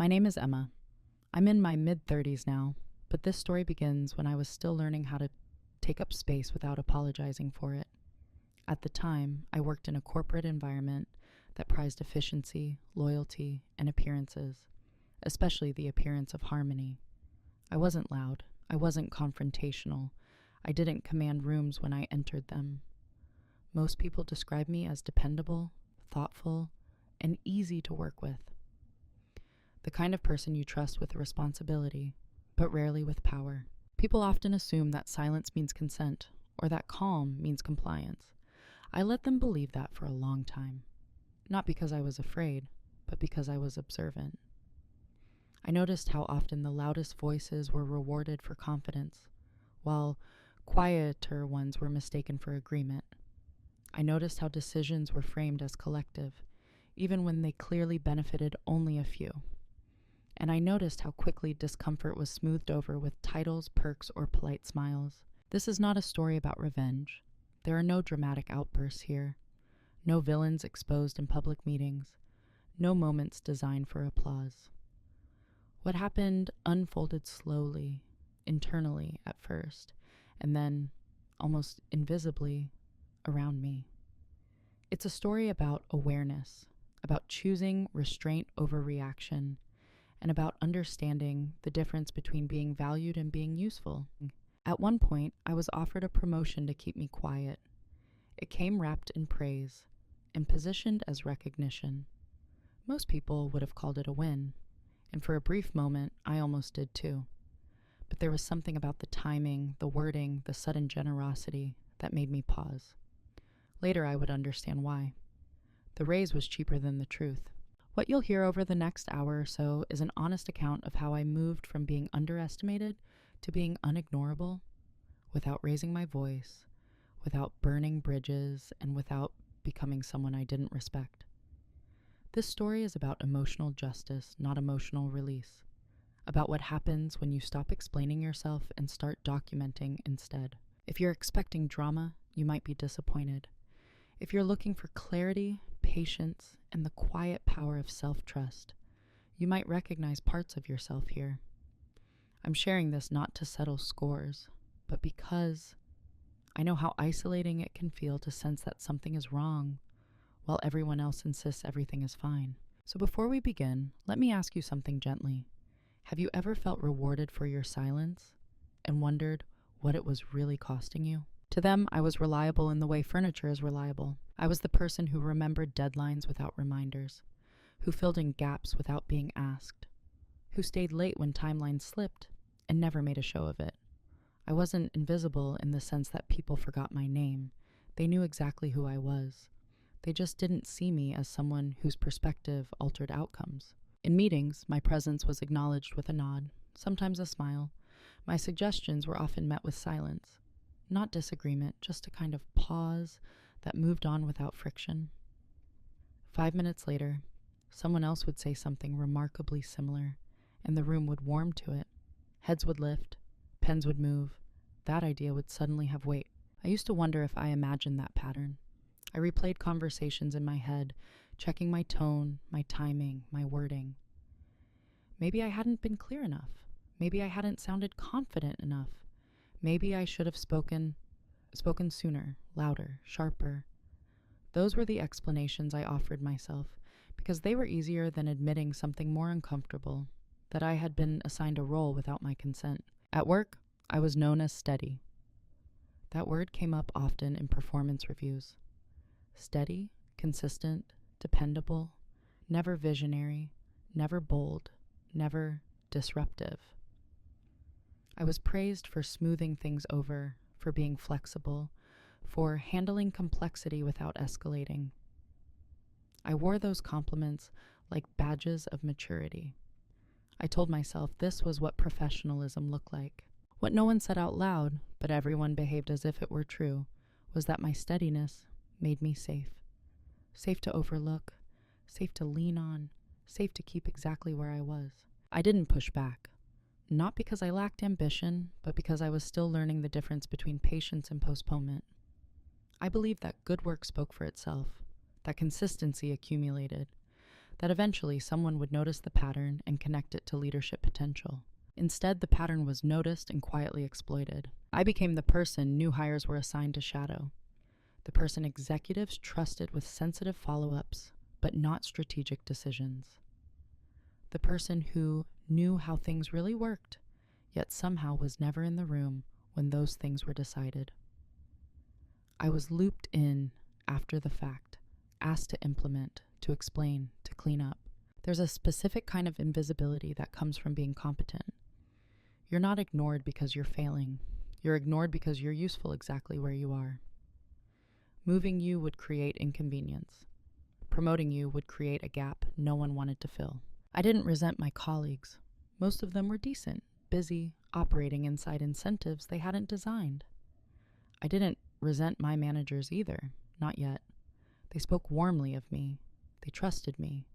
My name is Emma. I'm in my mid-30s now, but this story begins when I was still learning how to take up space without apologizing for it. At the time, I worked in a corporate environment that prized efficiency, loyalty, and appearances, especially the appearance of harmony. I wasn't loud. I wasn't confrontational. I didn't command rooms when I entered them. Most people describe me as dependable, thoughtful, and easy to work with. The kind of person you trust with responsibility, but rarely with power. People often assume that silence means consent, or that calm means compliance. I let them believe that for a long time. Not because I was afraid, but because I was observant. I noticed how often the loudest voices were rewarded for confidence, while quieter ones were mistaken for agreement. I noticed how decisions were framed as collective, even when they clearly benefited only a few. And I noticed how quickly discomfort was smoothed over with titles, perks, or polite smiles. This is not a story about revenge. There are no dramatic outbursts here, no villains exposed in public meetings, no moments designed for applause. What happened unfolded slowly, internally at first, and then, almost invisibly, around me. It's a story about awareness, about choosing restraint over reaction, and about understanding the difference between being valued and being useful. At one point, I was offered a promotion to keep me quiet. It came wrapped in praise and positioned as recognition. Most people would have called it a win, and for a brief moment, I almost did too. But there was something about the timing, the wording, the sudden generosity that made me pause. Later, I would understand why. The raise was cheaper than the truth. What you'll hear over the next hour or so is an honest account of how I moved from being underestimated to being unignorable, without raising my voice, without burning bridges, and without becoming someone I didn't respect. This story is about emotional justice, not emotional release. About what happens when you stop explaining yourself and start documenting instead. If you're expecting drama, you might be disappointed. If you're looking for clarity, patience, and the quiet power of self-trust, you might recognize parts of yourself here. I'm sharing this not to settle scores, but because I know how isolating it can feel to sense that something is wrong while everyone else insists everything is fine. So before we begin, let me ask you something gently. Have you ever felt rewarded for your silence and wondered what it was really costing you? To them, I was reliable in the way furniture is reliable. I was the person who remembered deadlines without reminders, who filled in gaps without being asked, who stayed late when timelines slipped and never made a show of it. I wasn't invisible in the sense that people forgot my name. They knew exactly who I was. They just didn't see me as someone whose perspective altered outcomes. In meetings, my presence was acknowledged with a nod, sometimes a smile. My suggestions were often met with silence. Not disagreement, just a kind of pause that moved on without friction. 5 minutes later, someone else would say something remarkably similar, and the room would warm to it. Heads would lift, pens would move. That idea would suddenly have weight. I used to wonder if I imagined that pattern. I replayed conversations in my head, checking my tone, my timing, my wording. Maybe I hadn't been clear enough. Maybe I hadn't sounded confident enough. Maybe I should have spoken sooner, louder, sharper. Those were the explanations I offered myself, because they were easier than admitting something more uncomfortable, that I had been assigned a role without my consent. At work, I was known as steady. That word came up often in performance reviews. Steady, consistent, dependable, never visionary, never bold, never disruptive. I was praised for smoothing things over, for being flexible, for handling complexity without escalating. I wore those compliments like badges of maturity. I told myself this was what professionalism looked like. What no one said out loud, but everyone behaved as if it were true, was that my steadiness made me safe. Safe to overlook, safe to lean on, safe to keep exactly where I was. I didn't push back. Not because I lacked ambition, but because I was still learning the difference between patience and postponement. I believed that good work spoke for itself, that consistency accumulated, that eventually someone would notice the pattern and connect it to leadership potential. Instead, the pattern was noticed and quietly exploited. I became the person new hires were assigned to shadow, the person executives trusted with sensitive follow-ups, but not strategic decisions. The person who knew how things really worked, yet somehow was never in the room when those things were decided. I was looped in after the fact, asked to implement, to explain, to clean up. There's a specific kind of invisibility that comes from being competent. You're not ignored because you're failing. You're ignored because you're useful exactly where you are. Moving you would create inconvenience. Promoting you would create a gap no one wanted to fill. I didn't resent my colleagues. Most of them were decent, busy, operating inside incentives they hadn't designed. I didn't resent my managers either, not yet. They spoke warmly of me. They trusted me.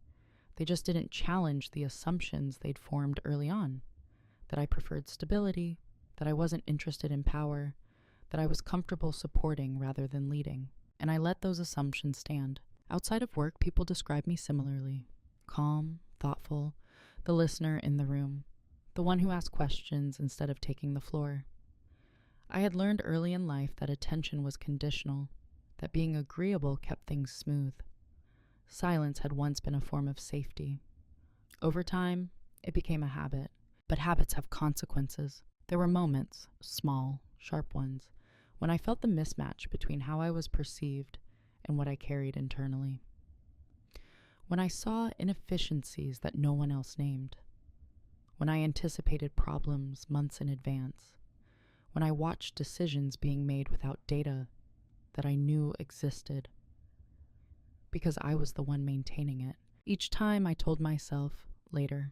They just didn't challenge the assumptions they'd formed early on, that I preferred stability, that I wasn't interested in power, that I was comfortable supporting rather than leading. And I let those assumptions stand. Outside of work, people describe me similarly. Calm, thoughtful, the listener in the room, the one who asked questions instead of taking the floor. I had learned early in life that attention was conditional, that being agreeable kept things smooth. Silence had once been a form of safety. Over time, it became a habit, but habits have consequences. There were moments, small, sharp ones, when I felt the mismatch between how I was perceived and what I carried internally. When I saw inefficiencies that no one else named. When I anticipated problems months in advance. When I watched decisions being made without data that I knew existed. Because I was the one maintaining it. Each time I told myself, later.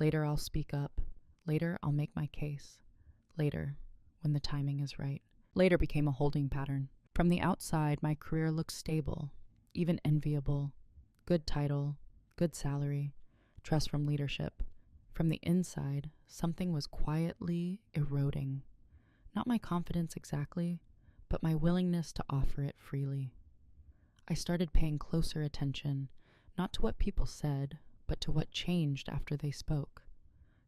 Later I'll speak up. Later I'll make my case. Later, when the timing is right. Later became a holding pattern. From the outside, my career looked stable, even enviable. Good title, good salary, trust from leadership. From the inside, something was quietly eroding. Not my confidence exactly, but my willingness to offer it freely. I started paying closer attention, not to what people said, but to what changed after they spoke.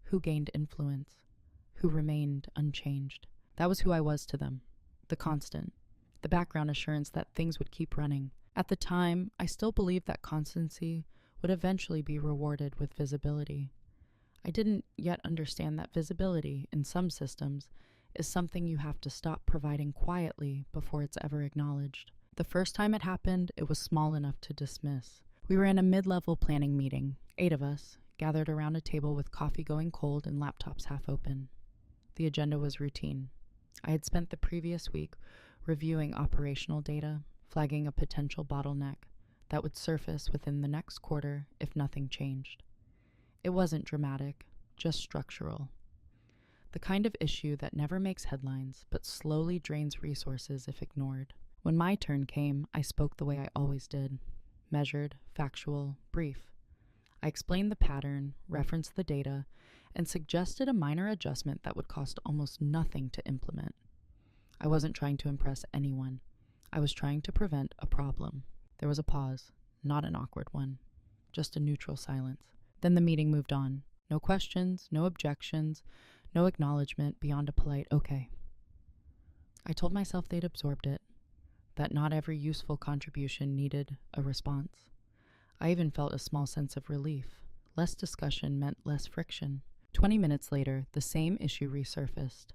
Who gained influence? Who remained unchanged? That was who I was to them. The constant. The background assurance that things would keep running. At the time, I still believed that constancy would eventually be rewarded with visibility. I didn't yet understand that visibility, in some systems, is something you have to stop providing quietly before it's ever acknowledged. The first time it happened, it was small enough to dismiss. We were in a mid-level planning meeting, 8 of us, gathered around a table with coffee going cold and laptops half open. The agenda was routine. I had spent the previous week reviewing operational data, flagging a potential bottleneck that would surface within the next quarter if nothing changed. It wasn't dramatic, just structural. The kind of issue that never makes headlines, but slowly drains resources if ignored. When my turn came, I spoke the way I always did. Measured, factual, brief. I explained the pattern, referenced the data, and suggested a minor adjustment that would cost almost nothing to implement. I wasn't trying to impress anyone. I was trying to prevent a problem. There was a pause, not an awkward one, just a neutral silence. Then the meeting moved on. No questions, no objections, no acknowledgement beyond a polite okay. I told myself they'd absorbed it, that not every useful contribution needed a response. I even felt a small sense of relief. Less discussion meant less friction. 20 minutes later, the same issue resurfaced,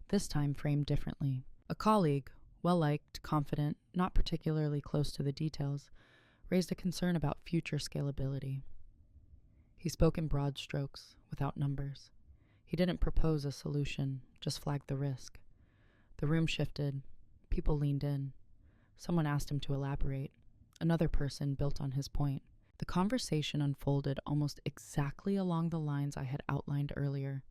this time framed differently. A colleague, well-liked, confident, not particularly close to the details, raised a concern about future scalability. He spoke in broad strokes, without numbers. He didn't propose a solution, just flagged the risk. The room shifted. People leaned in. Someone asked him to elaborate. Another person built on his point. The conversation unfolded almost exactly along the lines I had outlined earlier,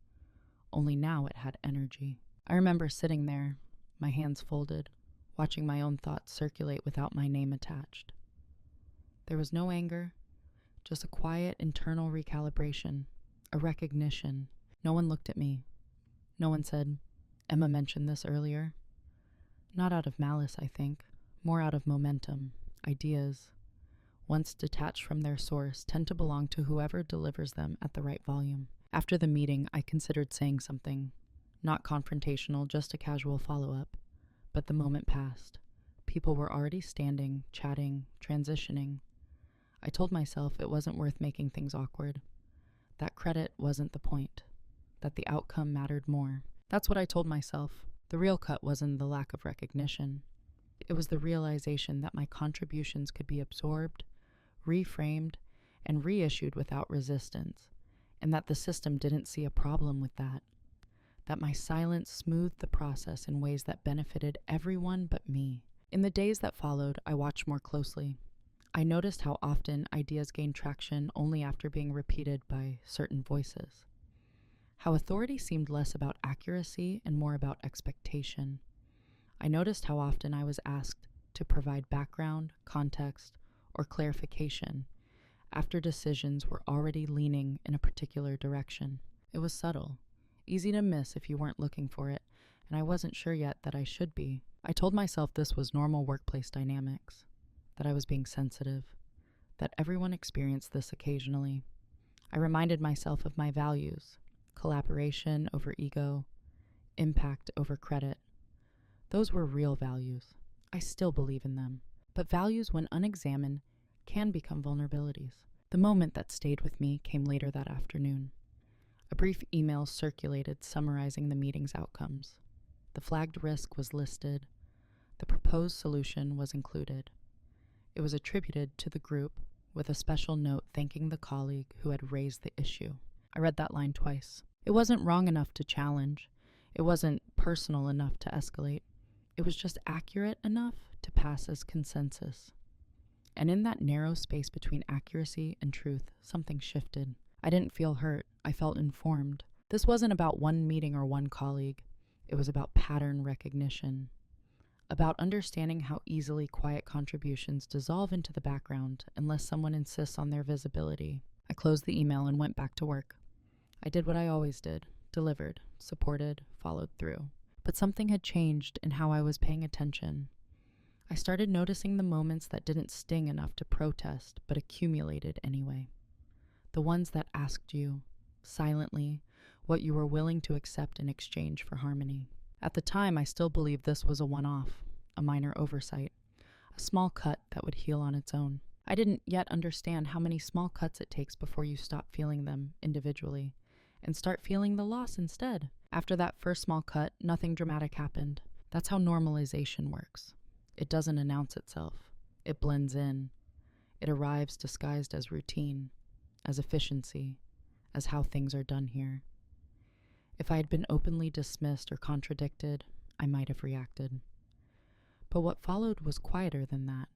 only now it had energy. I remember sitting there, my hands folded, watching my own thoughts circulate without my name attached. There was no anger, just a quiet internal recalibration, a recognition. No one looked at me. No one said, "Emma mentioned this earlier." Not out of malice, I think, more out of momentum, ideas. once detached from their source, tend to belong to whoever delivers them at the right volume. After the meeting, I considered saying something. Not confrontational, just a casual follow-up. But the moment passed. People were already standing, chatting, transitioning. I told myself it wasn't worth making things awkward. That credit wasn't the point. That the outcome mattered more. That's what I told myself. The real cut wasn't the lack of recognition. It was the realization that my contributions could be absorbed, reframed, and reissued without resistance, and that the system didn't see a problem with that. That my silence smoothed the process in ways that benefited everyone but me. In the days that followed, I watched more closely. I noticed how often ideas gained traction only after being repeated by certain voices. How authority seemed less about accuracy and more about expectation. I noticed how often I was asked to provide background, context, or clarification after decisions were already leaning in a particular direction. It was subtle, easy to miss if you weren't looking for it, and I wasn't sure yet that I should be. I told myself this was normal workplace dynamics, that I was being sensitive, that everyone experienced this occasionally. I reminded myself of my values: collaboration over ego, impact over credit. Those were real values. I still believe in them. But values, when unexamined, can become vulnerabilities. The moment that stayed with me came later that afternoon. A brief email circulated summarizing the meeting's outcomes. The flagged risk was listed. The proposed solution was included. It was attributed to the group with a special note thanking the colleague who had raised the issue. I read that line twice. It wasn't wrong enough to challenge. It wasn't personal enough to escalate. It was just accurate enough to pass as consensus. And in that narrow space between accuracy and truth, something shifted. I didn't feel hurt. I felt informed. This wasn't about one meeting or one colleague. It was about pattern recognition. About understanding how easily quiet contributions dissolve into the background unless someone insists on their visibility. I closed the email and went back to work. I did what I always did. Delivered, supported, followed through. But something had changed in how I was paying attention. I started noticing the moments that didn't sting enough to protest, but accumulated anyway. The ones that asked you, silently, what you were willing to accept in exchange for harmony. At the time, I still believed this was a one-off, a minor oversight, a small cut that would heal on its own. I didn't yet understand how many small cuts it takes before you stop feeling them individually and start feeling the loss instead. After that first small cut, nothing dramatic happened. That's how normalization works. It doesn't announce itself. It blends in. It arrives disguised as routine, as efficiency, as how things are done here. If I had been openly dismissed or contradicted, I might have reacted. But what followed was quieter than that.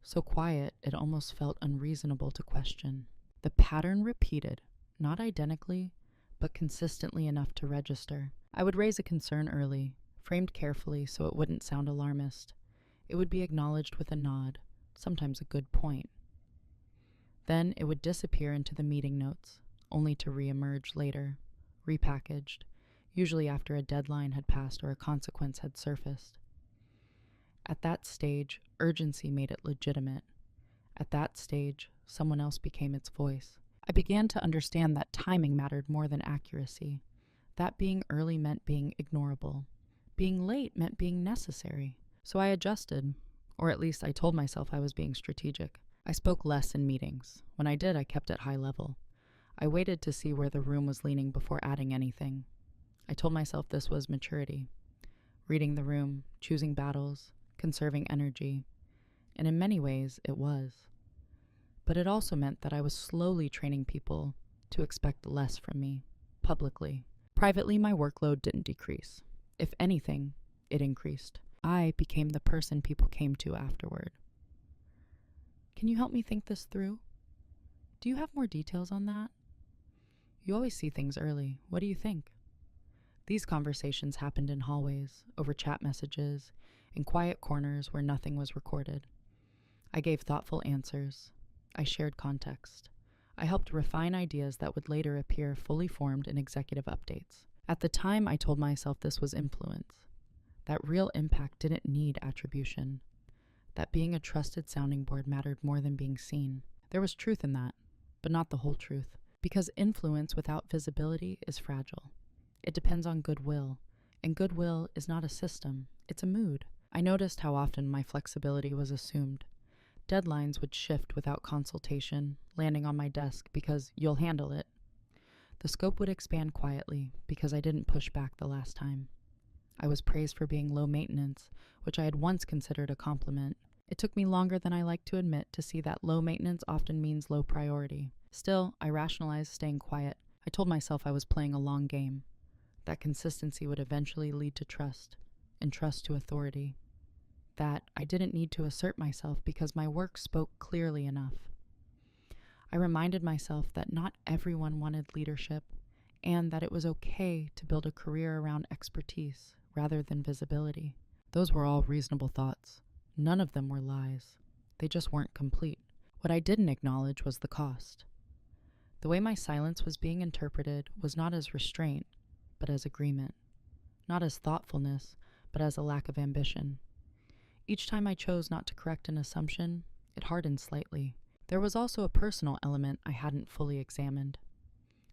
So quiet, it almost felt unreasonable to question. The pattern repeated, not identically, but consistently enough to register. I would raise a concern early, framed carefully so it wouldn't sound alarmist. It would be acknowledged with a nod, sometimes a good point. Then it would disappear into the meeting notes, only to re-emerge later, repackaged, usually after a deadline had passed or a consequence had surfaced. At that stage, urgency made it legitimate. At that stage, someone else became its voice. I began to understand that timing mattered more than accuracy. That being early meant being ignorable. Being late meant being necessary. So I adjusted, or at least I told myself I was being strategic. I spoke less in meetings. When I did, I kept it high level. I waited to see where the room was leaning before adding anything. I told myself this was maturity. Reading the room, choosing battles, conserving energy. And in many ways, it was. But it also meant that I was slowly training people to expect less from me, publicly. Privately, my workload didn't decrease. If anything, it increased. I became the person people came to afterward. Can you help me think this through? Do you have more details on that? You always see things early. What do you think? These conversations happened in hallways, over chat messages, in quiet corners where nothing was recorded. I gave thoughtful answers. I shared context. I helped refine ideas that would later appear fully formed in executive updates. At the time, I told myself this was influence, that real impact didn't need attribution, that being a trusted sounding board mattered more than being seen. There was truth in that, but not the whole truth, because influence without visibility is fragile. It depends on goodwill, and goodwill is not a system, it's a mood. I noticed how often my flexibility was assumed. Deadlines would shift without consultation, landing on my desk because you'll handle it. The scope would expand quietly because I didn't push back the last time. I was praised for being low maintenance, which I had once considered a compliment. It took me longer than I like to admit to see that low maintenance often means low priority. Still, I rationalized staying quiet. I told myself I was playing a long game, that consistency would eventually lead to trust, and trust to authority. That I didn't need to assert myself because my work spoke clearly enough. I reminded myself that not everyone wanted leadership, and that it was okay to build a career around expertise rather than visibility. Those were all reasonable thoughts. None of them were lies. They just weren't complete. What I didn't acknowledge was the cost. The way my silence was being interpreted was not as restraint, but as agreement. Not as thoughtfulness, but as a lack of ambition. Each time I chose not to correct an assumption, it hardened slightly. There was also a personal element I hadn't fully examined.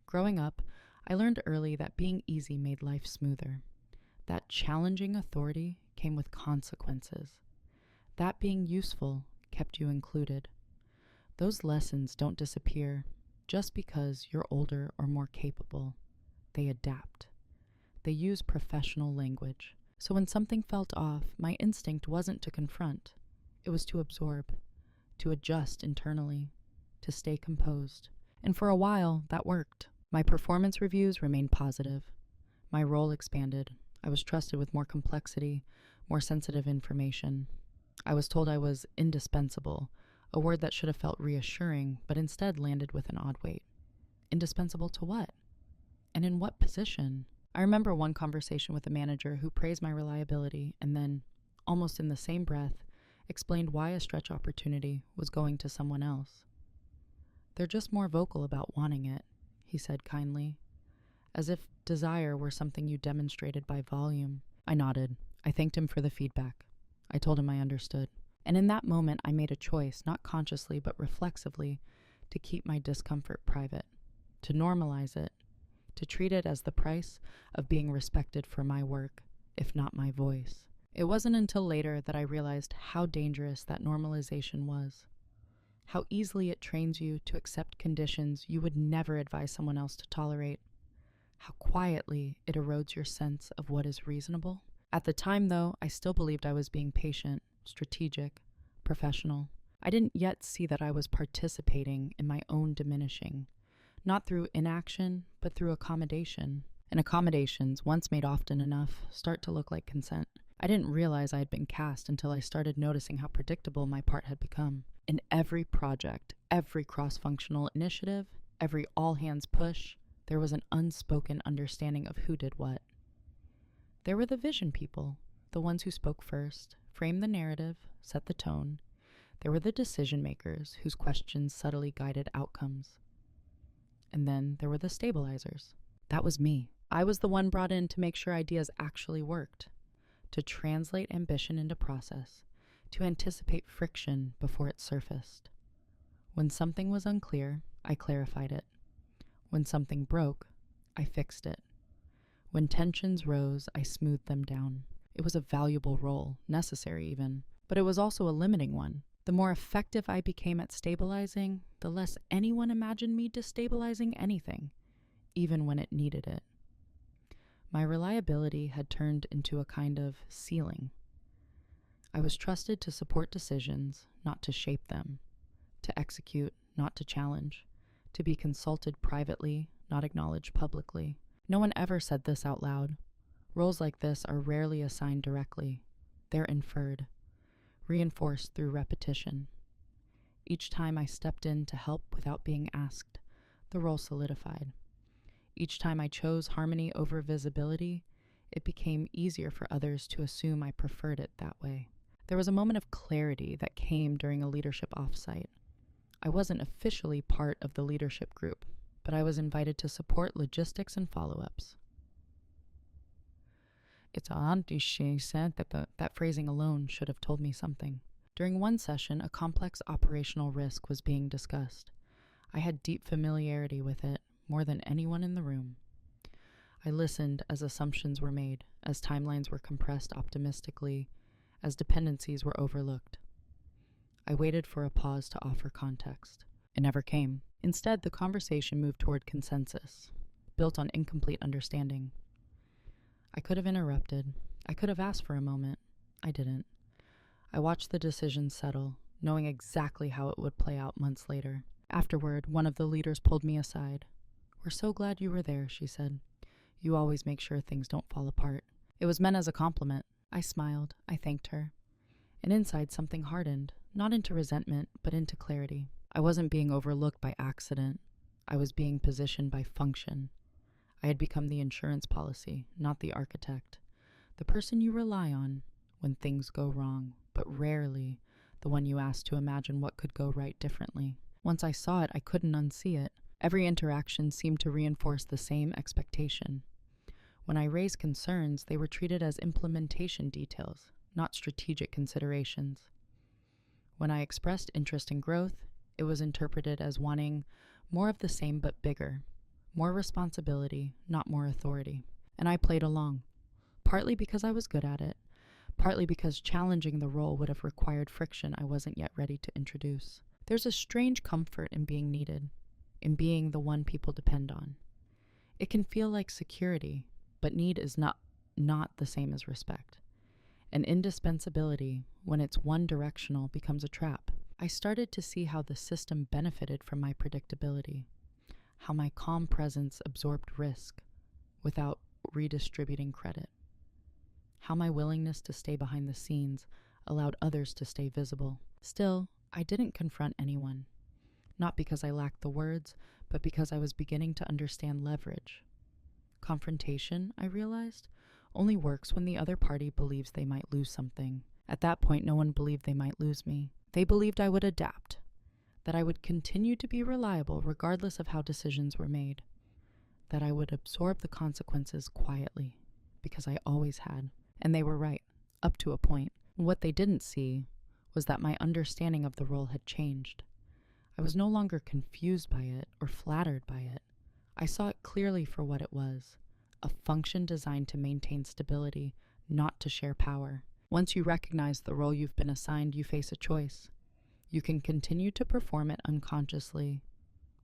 Growing up, I learned early that being easy made life smoother. That challenging authority came with consequences. That being useful kept you included. Those lessons don't disappear just because you're older or more capable. They adapt. They use professional language. So when something felt off, my instinct wasn't to confront. It was to absorb, to adjust internally, to stay composed. And for a while, that worked. My performance reviews remained positive. My role expanded. I was trusted with more complexity, more sensitive information. I was told I was indispensable, a word that should have felt reassuring, but instead landed with an odd weight. Indispensable to what? And in what position? I remember one conversation with a manager who praised my reliability and then, almost in the same breath, explained why a stretch opportunity was going to someone else. "They're just more vocal about wanting it," he said kindly, as if desire were something you demonstrated by volume. I nodded. I thanked him for the feedback. I told him I understood. And in that moment, I made a choice, not consciously but reflexively, to keep my discomfort private, to normalize it, to treat it as the price of being respected for my work, if not my voice. It wasn't until later that I realized how dangerous that normalization was, how easily it trains you to accept conditions you would never advise someone else to tolerate, how quietly it erodes your sense of what is reasonable. At the time, though, I still believed I was being patient, strategic, professional. I didn't yet see that I was participating in my own diminishing, not through inaction, but through accommodation. And accommodations, once made often enough, start to look like consent. I didn't realize I had been cast until I started noticing how predictable my part had become. In every project, every cross-functional initiative, every all-hands push, there was an unspoken understanding of who did what. There were the vision people, the ones who spoke first, framed the narrative, set the tone. There were the decision makers whose questions subtly guided outcomes. And then there were the stabilizers. That was me. I was the one brought in to make sure ideas actually worked, to translate ambition into process, to anticipate friction before it surfaced. When something was unclear, I clarified it. When something broke, I fixed it. When tensions rose, I smoothed them down. It was a valuable role, necessary even, but it was also a limiting one. The more effective I became at stabilizing, the less anyone imagined me destabilizing anything, even when it needed it. My reliability had turned into a kind of ceiling. I was trusted to support decisions, not to shape them, to execute, not to challenge, to be consulted privately, not acknowledged publicly. No one ever said this out loud. Roles like this are rarely assigned directly. They're inferred, reinforced through repetition. Each time I stepped in to help without being asked, the role solidified. Each time I chose harmony over visibility, it became easier for others to assume I preferred it that way. There was a moment of clarity that came during a leadership offsite. I wasn't officially part of the leadership group, but I was invited to support logistics and follow-ups. It's odd, she said, that phrasing alone should have told me something. During one session, a complex operational risk was being discussed. I had deep familiarity with it, more than anyone in the room. I listened as assumptions were made, as timelines were compressed optimistically, as dependencies were overlooked. I waited for a pause to offer context. It never came. Instead, the conversation moved toward consensus, built on incomplete understanding. I could have interrupted. I could have asked for a moment. I didn't. I watched the decision settle, knowing exactly how it would play out months later. Afterward, one of the leaders pulled me aside. "We're so glad you were there," she said. "You always make sure things don't fall apart." It was meant as a compliment. I smiled. I thanked her. And inside, something hardened, not into resentment, but into clarity. I wasn't being overlooked by accident. I was being positioned by function. I had become the insurance policy, not the architect. The person you rely on when things go wrong, but rarely the one you ask to imagine what could go right differently. Once I saw it, I couldn't unsee it. Every interaction seemed to reinforce the same expectation. When I raised concerns, they were treated as implementation details, not strategic considerations. When I expressed interest in growth, it was interpreted as wanting more of the same but bigger, more responsibility, not more authority. And I played along, partly because I was good at it, partly because challenging the role would have required friction I wasn't yet ready to introduce. There's a strange comfort in being needed, in being the one people depend on. It can feel like security, but need is not the same as respect. And indispensability, when it's one-directional, becomes a trap. I started to see how the system benefited from my predictability, how my calm presence absorbed risk without redistributing credit, how my willingness to stay behind the scenes allowed others to stay visible. Still, I didn't confront anyone, not because I lacked the words, but because I was beginning to understand leverage. Confrontation, I realized, only works when the other party believes they might lose something. At that point, no one believed they might lose me. They believed I would adapt, that I would continue to be reliable regardless of how decisions were made, that I would absorb the consequences quietly, because I always had. And they were right, up to a point. What they didn't see was that my understanding of the role had changed. I was no longer confused by it or flattered by it. I saw it clearly for what it was, a function designed to maintain stability, not to share power. Once you recognize the role you've been assigned, you face a choice. You can continue to perform it unconsciously,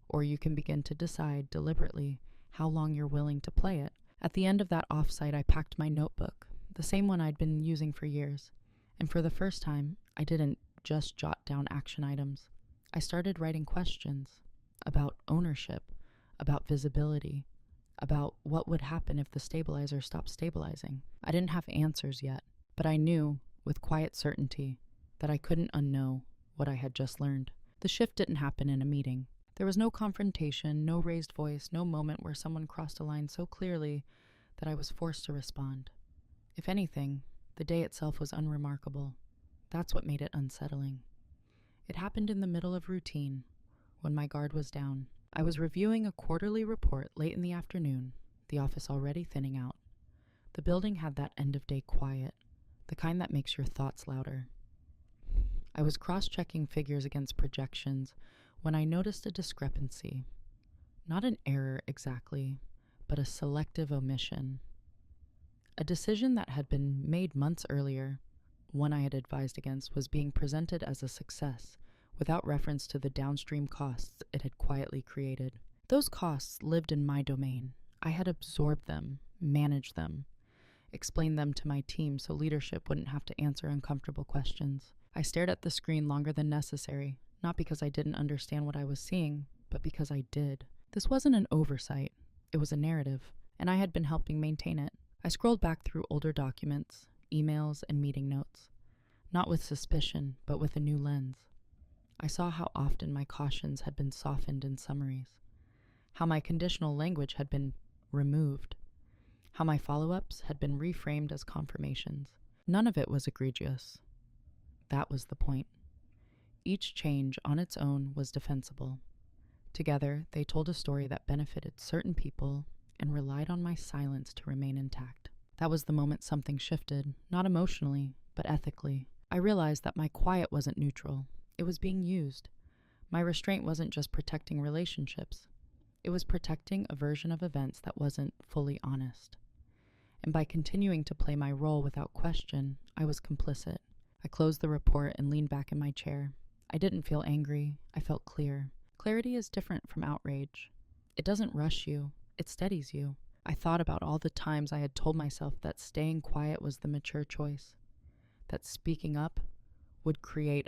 or you can begin to decide deliberately how long you're willing to play it. At the end of that offsite, I packed my notebook, the same one I'd been using for years. And for the first time, I didn't just jot down action items. I started writing questions about ownership, about visibility, about what would happen if the stabilizer stopped stabilizing. I didn't have answers yet, but I knew, with quiet certainty, that I couldn't unknow what I had just learned. The shift didn't happen in a meeting. There was no confrontation, no raised voice, no moment where someone crossed a line so clearly that I was forced to respond. If anything, the day itself was unremarkable. That's what made it unsettling. It happened in the middle of routine, when my guard was down. I was reviewing a quarterly report late in the afternoon, the office already thinning out. The building had that end-of-day quiet, the kind that makes your thoughts louder. I was cross-checking figures against projections when I noticed a discrepancy. Not an error exactly, but a selective omission. A decision that had been made months earlier, one I had advised against, was being presented as a success, without reference to the downstream costs it had quietly created. Those costs lived in my domain. I had absorbed them, managed them, explained them to my team so leadership wouldn't have to answer uncomfortable questions. I stared at the screen longer than necessary, not because I didn't understand what I was seeing, but because I did. This wasn't an oversight. It was a narrative, and I had been helping maintain it. I scrolled back through older documents, emails, and meeting notes, not with suspicion, but with a new lens. I saw how often my cautions had been softened in summaries, how my conditional language had been removed, how my follow-ups had been reframed as confirmations. None of it was egregious. That was the point. Each change on its own was defensible. Together, they told a story that benefited certain people and relied on my silence to remain intact. That was the moment something shifted, not emotionally, but ethically. I realized that my quiet wasn't neutral. It was being used. My restraint wasn't just protecting relationships. It was protecting a version of events that wasn't fully honest. And by continuing to play my role without question, I was complicit. I closed the report and leaned back in my chair. I didn't feel angry. I felt clear. Clarity is different from outrage. It doesn't rush you. It steadies you. I thought about all the times I had told myself that staying quiet was the mature choice, that speaking up would create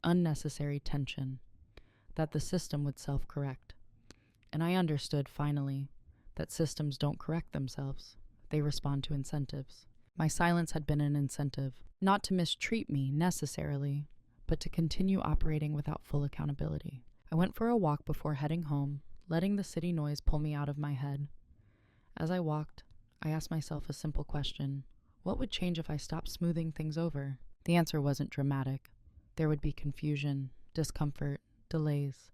unnecessary tension, that the system would self-correct. And I understood, finally, that systems don't correct themselves. They respond to incentives. My silence had been an incentive, not to mistreat me necessarily, but to continue operating without full accountability. I went for a walk before heading home, letting the city noise pull me out of my head. As I walked, I asked myself a simple question. What would change if I stopped smoothing things over? The answer wasn't dramatic. There would be confusion, discomfort, delays,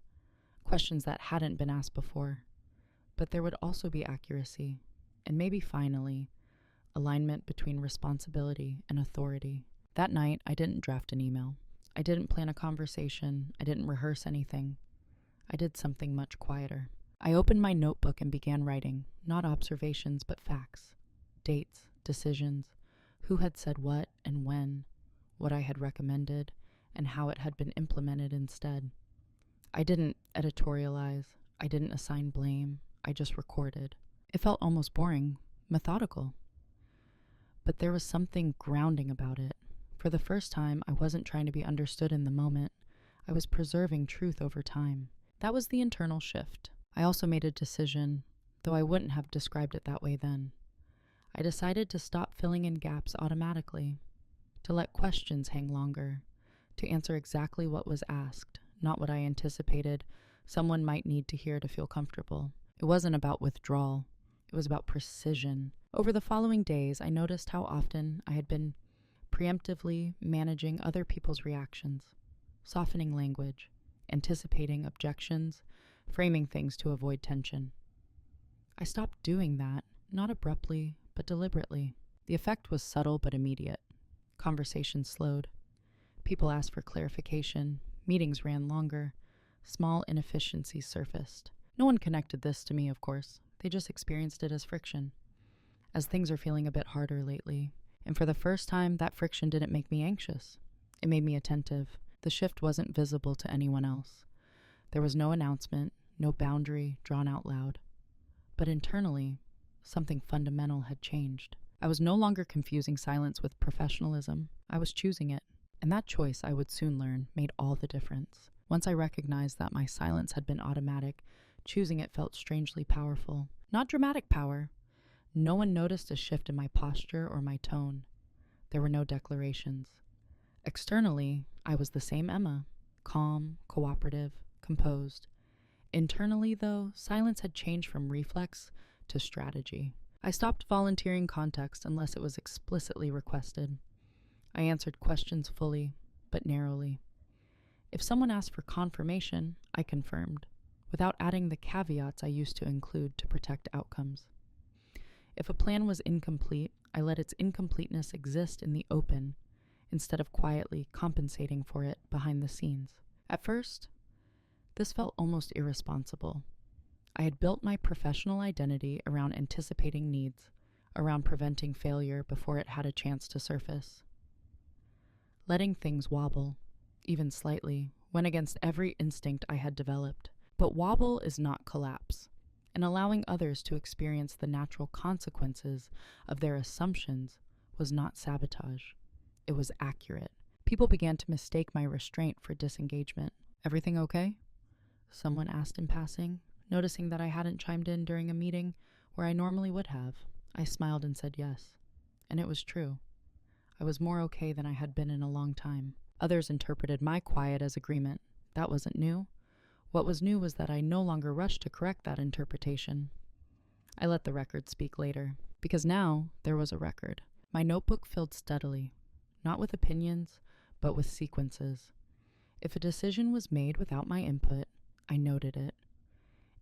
questions that hadn't been asked before. But there would also be accuracy, and maybe finally, alignment between responsibility and authority. That night, I didn't draft an email. I didn't plan a conversation. I didn't rehearse anything. I did something much quieter. I opened my notebook and began writing, not observations, but facts, dates, decisions, who had said what and when, what I had recommended, and how it had been implemented instead. I didn't editorialize. I didn't assign blame. I just recorded. It felt almost boring, methodical. But there was something grounding about it. For the first time, I wasn't trying to be understood in the moment. I was preserving truth over time. That was the internal shift. I also made a decision, though I wouldn't have described it that way then. I decided to stop filling in gaps automatically, to let questions hang longer, to answer exactly what was asked, not what I anticipated someone might need to hear to feel comfortable. It wasn't about withdrawal. It was about precision. Over the following days, I noticed how often I had been preemptively managing other people's reactions, softening language, anticipating objections, framing things to avoid tension. I stopped doing that, not abruptly, but deliberately. The effect was subtle but immediate. Conversations slowed. People asked for clarification. Meetings ran longer. Small inefficiencies surfaced. No one connected this to me, of course. They just experienced it as friction. As things are feeling a bit harder lately. And for the first time, that friction didn't make me anxious. It made me attentive. The shift wasn't visible to anyone else. There was no announcement, no boundary drawn out loud. But internally, something fundamental had changed. I was no longer confusing silence with professionalism. I was choosing it. And that choice, I would soon learn, made all the difference. Once I recognized that my silence had been automatic, choosing it felt strangely powerful. Not dramatic power. No one noticed a shift in my posture or my tone. There were no declarations. Externally, I was the same Emma, calm, cooperative, composed. Internally, though, silence had changed from reflex to strategy. I stopped volunteering context unless it was explicitly requested. I answered questions fully, but narrowly. If someone asked for confirmation, I confirmed, without adding the caveats I used to include to protect outcomes. If a plan was incomplete, I let its incompleteness exist in the open, instead of quietly compensating for it behind the scenes. At first, this felt almost irresponsible. I had built my professional identity around anticipating needs, around preventing failure before it had a chance to surface. Letting things wobble, even slightly, went against every instinct I had developed. But wobble is not collapse, and allowing others to experience the natural consequences of their assumptions was not sabotage. It was accurate. People began to mistake my restraint for disengagement. "Everything okay?" someone asked in passing, noticing that I hadn't chimed in during a meeting where I normally would have. I smiled and said yes. And it was true. I was more okay than I had been in a long time. Others interpreted my quiet as agreement. That wasn't new. What was new was that I no longer rushed to correct that interpretation. I let the record speak later, because now there was a record. My notebook filled steadily, not with opinions, but with sequences. If a decision was made without my input, I noted it.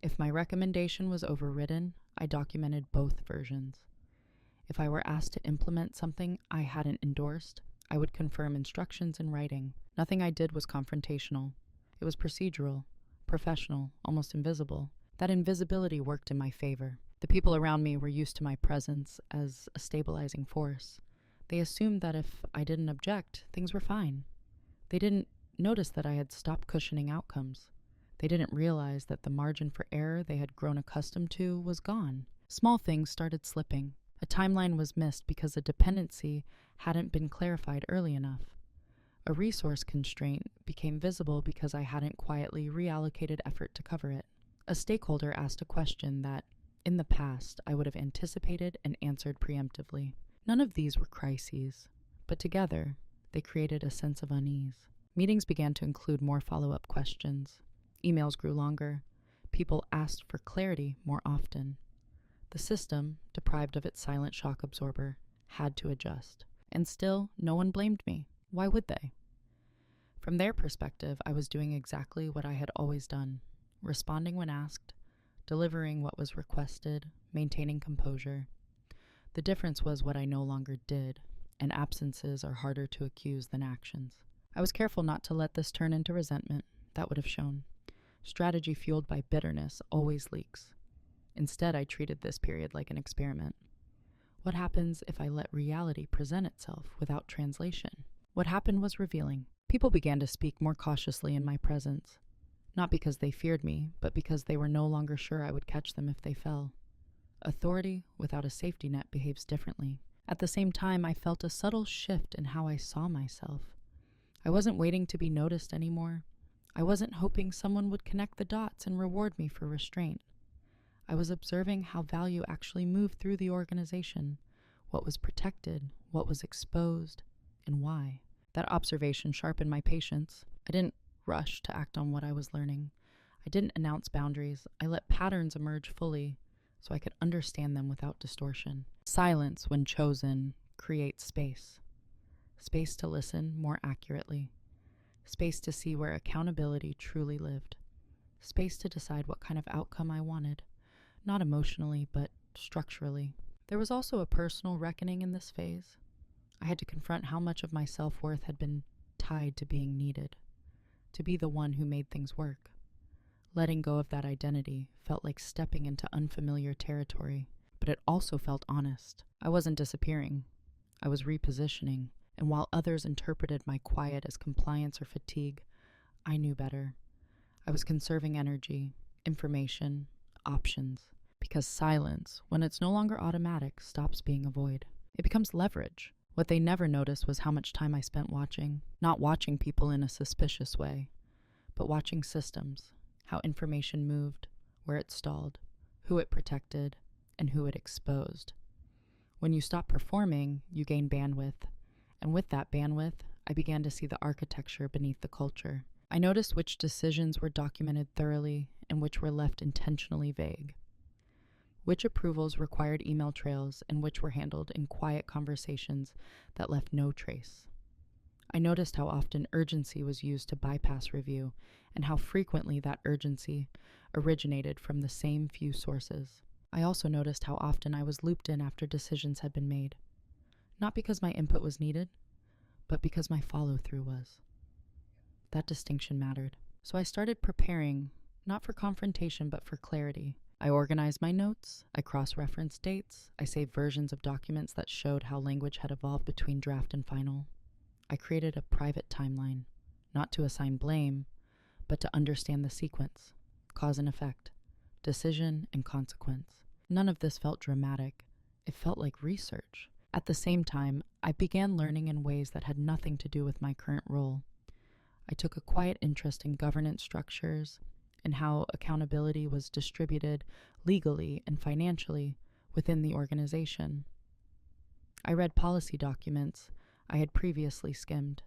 If my recommendation was overridden, I documented both versions. If I were asked to implement something I hadn't endorsed, I would confirm instructions in writing. Nothing I did was confrontational. It was procedural, professional, almost invisible. That invisibility worked in my favor. The people around me were used to my presence as a stabilizing force. They assumed that if I didn't object, things were fine. They didn't notice that I had stopped cushioning outcomes. They didn't realize that the margin for error they had grown accustomed to was gone. Small things started slipping. A timeline was missed because a dependency hadn't been clarified early enough. A resource constraint became visible because I hadn't quietly reallocated effort to cover it. A stakeholder asked a question that, in the past, I would have anticipated and answered preemptively. None of these were crises, but together, they created a sense of unease. Meetings began to include more follow-up questions. Emails grew longer. People asked for clarity more often. The system, deprived of its silent shock absorber, had to adjust. And still, no one blamed me. Why would they? From their perspective, I was doing exactly what I had always done, responding when asked, delivering what was requested, maintaining composure. The difference was what I no longer did, and absences are harder to accuse than actions. I was careful not to let this turn into resentment. That would have shown. Strategy fueled by bitterness always leaks. Instead, I treated this period like an experiment. What happens if I let reality present itself without translation? What happened was revealing. People began to speak more cautiously in my presence, not because they feared me, but because they were no longer sure I would catch them if they fell. Authority without a safety net behaves differently. At the same time, I felt a subtle shift in how I saw myself. I wasn't waiting to be noticed anymore. I wasn't hoping someone would connect the dots and reward me for restraint. I was observing how value actually moved through the organization, what was protected, what was exposed, and why. That observation sharpened my patience. I didn't rush to act on what I was learning. I didn't announce boundaries. I let patterns emerge fully so I could understand them without distortion. Silence, when chosen, creates space. Space to listen more accurately. Space to see where accountability truly lived. Space to decide what kind of outcome I wanted. Not emotionally, but structurally. There was also a personal reckoning in this phase. I had to confront how much of my self-worth had been tied to being needed, to be the one who made things work. Letting go of that identity felt like stepping into unfamiliar territory, but it also felt honest. I wasn't disappearing. I was repositioning, and while others interpreted my quiet as compliance or fatigue, I knew better. I was conserving energy, information, options, because silence, when it's no longer automatic, stops being a void. It becomes leverage. What they never noticed was how much time I spent watching, not watching people in a suspicious way, but watching systems, how information moved, where it stalled, who it protected, and who it exposed. When you stop performing, you gain bandwidth, and with that bandwidth, I began to see the architecture beneath the culture. I noticed which decisions were documented thoroughly and which were left intentionally vague. Which approvals required email trails and which were handled in quiet conversations that left no trace. I noticed how often urgency was used to bypass review and how frequently that urgency originated from the same few sources. I also noticed how often I was looped in after decisions had been made, not because my input was needed, but because my follow-through was. That distinction mattered. So I started preparing, not for confrontation, but for clarity. I organized my notes, I cross-referenced dates, I saved versions of documents that showed how language had evolved between draft and final. I created a private timeline, not to assign blame, but to understand the sequence, cause and effect, decision and consequence. None of this felt dramatic. It felt like research. At the same time, I began learning in ways that had nothing to do with my current role. I took a quiet interest in governance structures and how accountability was distributed legally and financially within the organization. I read policy documents I had previously skimmed.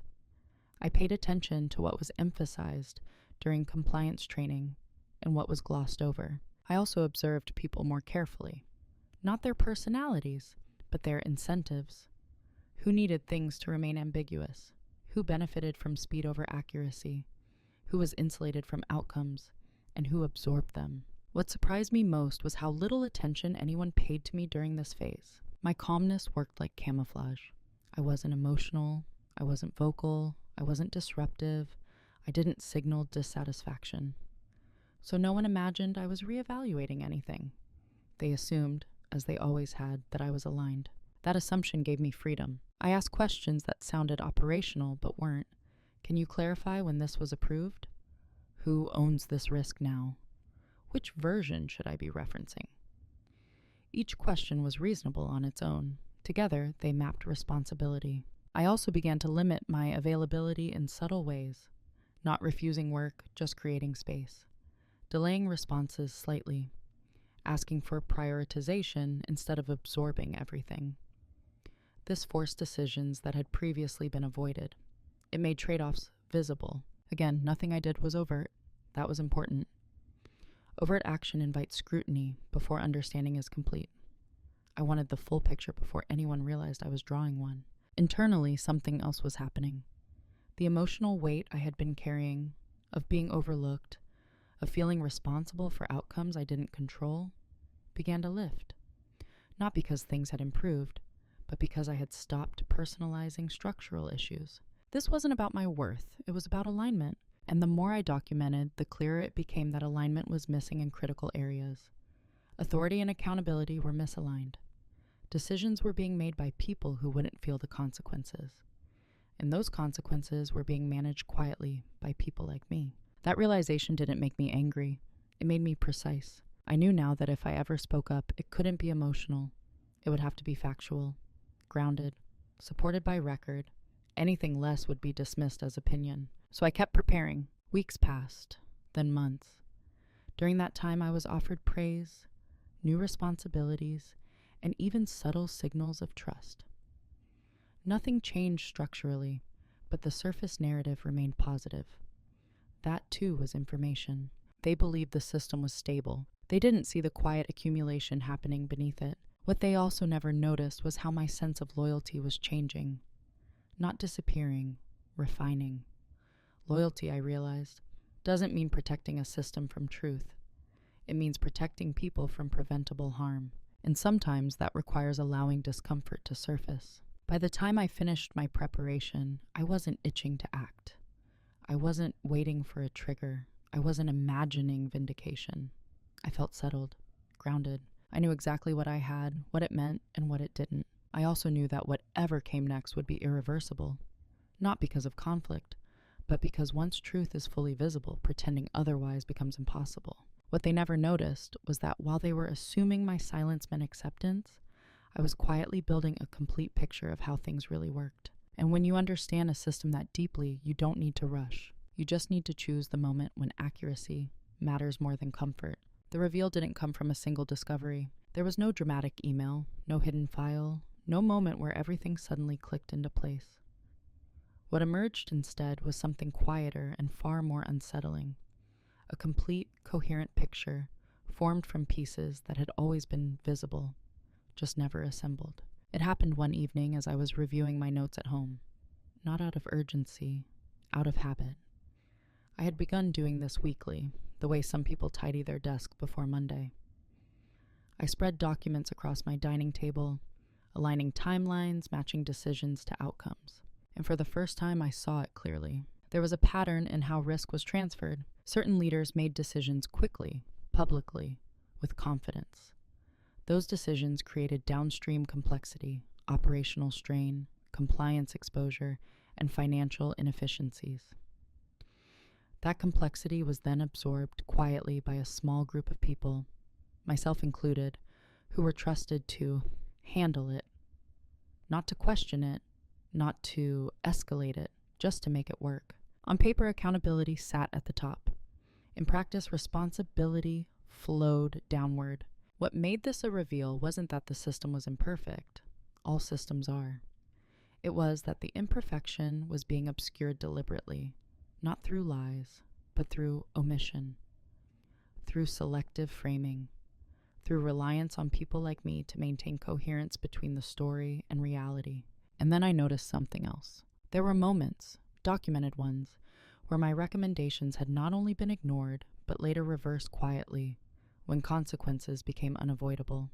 I paid attention to what was emphasized during compliance training and what was glossed over. I also observed people more carefully, not their personalities, but their incentives. Who needed things to remain ambiguous? Who benefited from speed over accuracy? Who was insulated from outcomes? And who absorbed them? What surprised me most was how little attention anyone paid to me during this phase. My calmness worked like camouflage. I wasn't emotional. I wasn't vocal. I wasn't disruptive. I didn't signal dissatisfaction. So no one imagined I was reevaluating anything. They assumed, as they always had, that I was aligned. That assumption gave me freedom. I asked questions that sounded operational but weren't. Can you clarify when this was approved? Who owns this risk now? Which version should I be referencing? Each question was reasonable on its own. Together, they mapped responsibility. I also began to limit my availability in subtle ways, not refusing work, just creating space, delaying responses slightly, asking for prioritization instead of absorbing everything. This forced decisions that had previously been avoided. It made trade-offs visible. Again, nothing I did was overt. That was important. Overt action invites scrutiny before understanding is complete. I wanted the full picture before anyone realized I was drawing one. Internally, something else was happening. The emotional weight I had been carrying, of being overlooked, of feeling responsible for outcomes I didn't control, began to lift. Not because things had improved, but because I had stopped personalizing structural issues. This wasn't about my worth, it was about alignment. And the more I documented, the clearer it became that alignment was missing in critical areas. Authority and accountability were misaligned. Decisions were being made by people who wouldn't feel the consequences. And those consequences were being managed quietly by people like me. That realization didn't make me angry. It made me precise. I knew now that if I ever spoke up, it couldn't be emotional. It would have to be factual, grounded, supported by record. Anything less would be dismissed as opinion. So I kept preparing. Weeks passed, then months. During that time, I was offered praise, new responsibilities, and even subtle signals of trust. Nothing changed structurally, but the surface narrative remained positive. That too was information. They believed the system was stable. They didn't see the quiet accumulation happening beneath it. What they also never noticed was how my sense of loyalty was changing. Not disappearing, refining. Loyalty, I realized, doesn't mean protecting a system from truth. It means protecting people from preventable harm. And sometimes that requires allowing discomfort to surface. By the time I finished my preparation, I wasn't itching to act. I wasn't waiting for a trigger. I wasn't imagining vindication. I felt settled, grounded. I knew exactly what I had, what it meant, and what it didn't. I also knew that whatever came next would be irreversible. Not because of conflict, but because once truth is fully visible, pretending otherwise becomes impossible. What they never noticed was that while they were assuming my silence meant acceptance, I was quietly building a complete picture of how things really worked. And when you understand a system that deeply, you don't need to rush. You just need to choose the moment when accuracy matters more than comfort. The reveal didn't come from a single discovery. There was no dramatic email, no hidden file, no moment where everything suddenly clicked into place. What emerged instead was something quieter and far more unsettling. A complete, coherent picture formed from pieces that had always been visible, just never assembled. It happened one evening as I was reviewing my notes at home. Not out of urgency, out of habit. I had begun doing this weekly, the way some people tidy their desk before Monday. I spread documents across my dining table, aligning timelines, matching decisions to outcomes. And for the first time, I saw it clearly. There was a pattern in how risk was transferred. Certain leaders made decisions quickly, publicly, with confidence. Those decisions created downstream complexity, operational strain, compliance exposure, and financial inefficiencies. That complexity was then absorbed quietly by a small group of people, myself included, who were trusted to handle it, not to question it, not to escalate it, just to make it work. On paper, accountability sat at the top. In practice, responsibility flowed downward. What made this a reveal wasn't that the system was imperfect. All systems are. It was that the imperfection was being obscured deliberately, not through lies, but through omission, through selective framing, through reliance on people like me to maintain coherence between the story and reality. And then I noticed something else. There were moments, documented ones, where my recommendations had not only been ignored, but later reversed quietly, when consequences became unavoidable.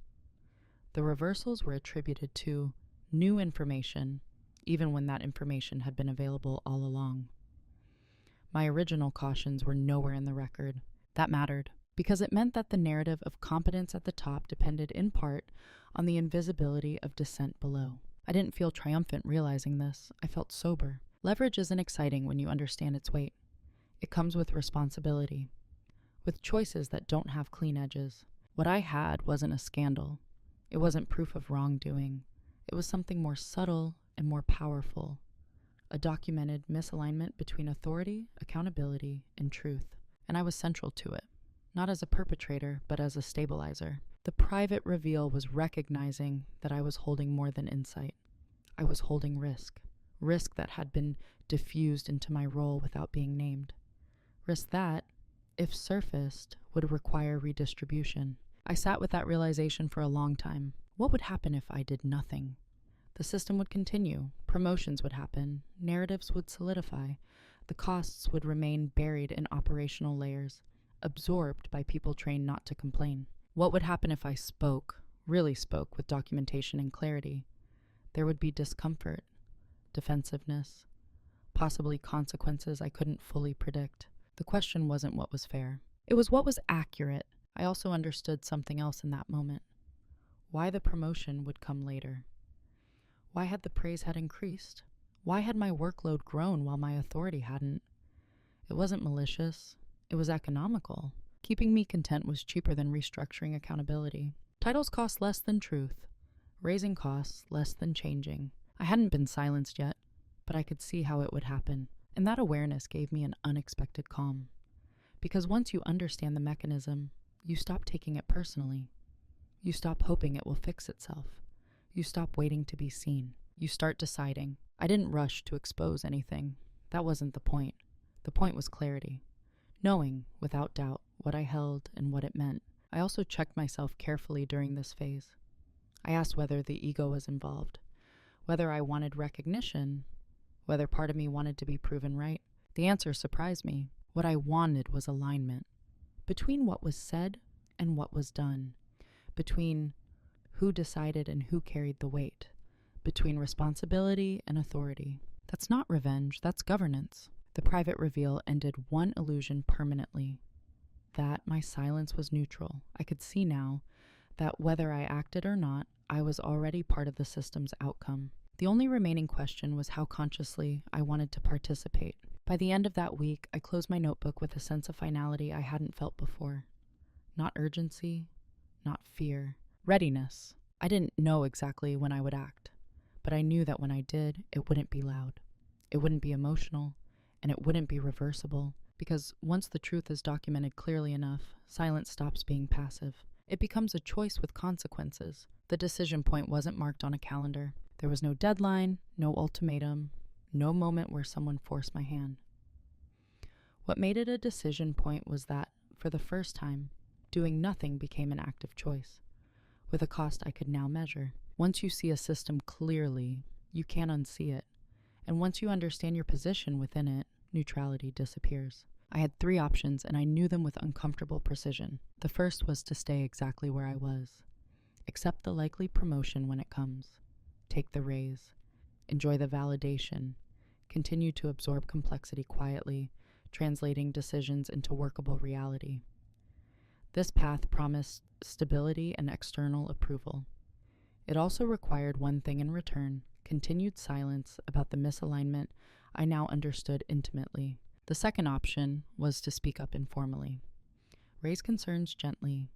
The reversals were attributed to new information, even when that information had been available all along. My original cautions were nowhere in the record. That mattered, because it meant that the narrative of competence at the top depended in part on the invisibility of dissent below. I didn't feel triumphant realizing this. I felt sober. Leverage isn't exciting when you understand its weight. It comes with responsibility, with choices that don't have clean edges. What I had wasn't a scandal. It wasn't proof of wrongdoing. It was something more subtle and more powerful. A documented misalignment between authority, accountability, and truth. And I was central to it, not as a perpetrator, but as a stabilizer. The private reveal was recognizing that I was holding more than insight. I was holding risk that had been diffused into my role without being named. Risk that, if surfaced, would require redistribution. I sat with that realization for a long time. What would happen if I did nothing? The system would continue, promotions would happen, narratives would solidify, the costs would remain buried in operational layers, absorbed by people trained not to complain. What would happen if I really spoke with documentation and clarity? There would be discomfort, defensiveness, possibly consequences I couldn't fully predict. The question wasn't what was fair. It was what was accurate. I also understood something else in that moment. Why the promotion would come later. Why had the praise had increased? Why had my workload grown while my authority hadn't? It wasn't malicious. It was economical. Keeping me content was cheaper than restructuring accountability. Titles cost less than truth. Raising costs less than changing. I hadn't been silenced yet, but I could see how it would happen. And that awareness gave me an unexpected calm. Because once you understand the mechanism, you stop taking it personally. You stop hoping it will fix itself. You stop waiting to be seen. You start deciding. I didn't rush to expose anything. That wasn't the point. The point was clarity. Knowing, without doubt, what I held and what it meant. I also checked myself carefully during this phase. I asked whether the ego was involved, whether I wanted recognition, whether part of me wanted to be proven right. The answer surprised me. What I wanted was alignment between what was said and what was done, between who decided and who carried the weight, between responsibility and authority. That's not revenge, that's governance. The private reveal ended one illusion permanently, that my silence was neutral. I could see now that whether I acted or not, I was already part of the system's outcome. The only remaining question was how consciously I wanted to participate. By the end of that week, I closed my notebook with a sense of finality I hadn't felt before. Not urgency, not fear. Readiness. I didn't know exactly when I would act, but I knew that when I did, it wouldn't be loud. It wouldn't be emotional, and it wouldn't be reversible, because once the truth is documented clearly enough, silence stops being passive. It becomes a choice with consequences. The decision point wasn't marked on a calendar. There was no deadline, no ultimatum, no moment where someone forced my hand. What made it a decision point was that, for the first time, doing nothing became an active choice, with a cost I could now measure. Once you see a system clearly, you can't unsee it. And once you understand your position within it, neutrality disappears. I had 3 options, and I knew them with uncomfortable precision. The first was to stay exactly where I was. Accept the likely promotion when it comes. Take the raise. Enjoy the validation. Continue to absorb complexity quietly, translating decisions into workable reality. This path promised stability and external approval. It also required one thing in return: continued silence about the misalignment I now understood intimately. The second option was to speak up informally. Raise concerns gently.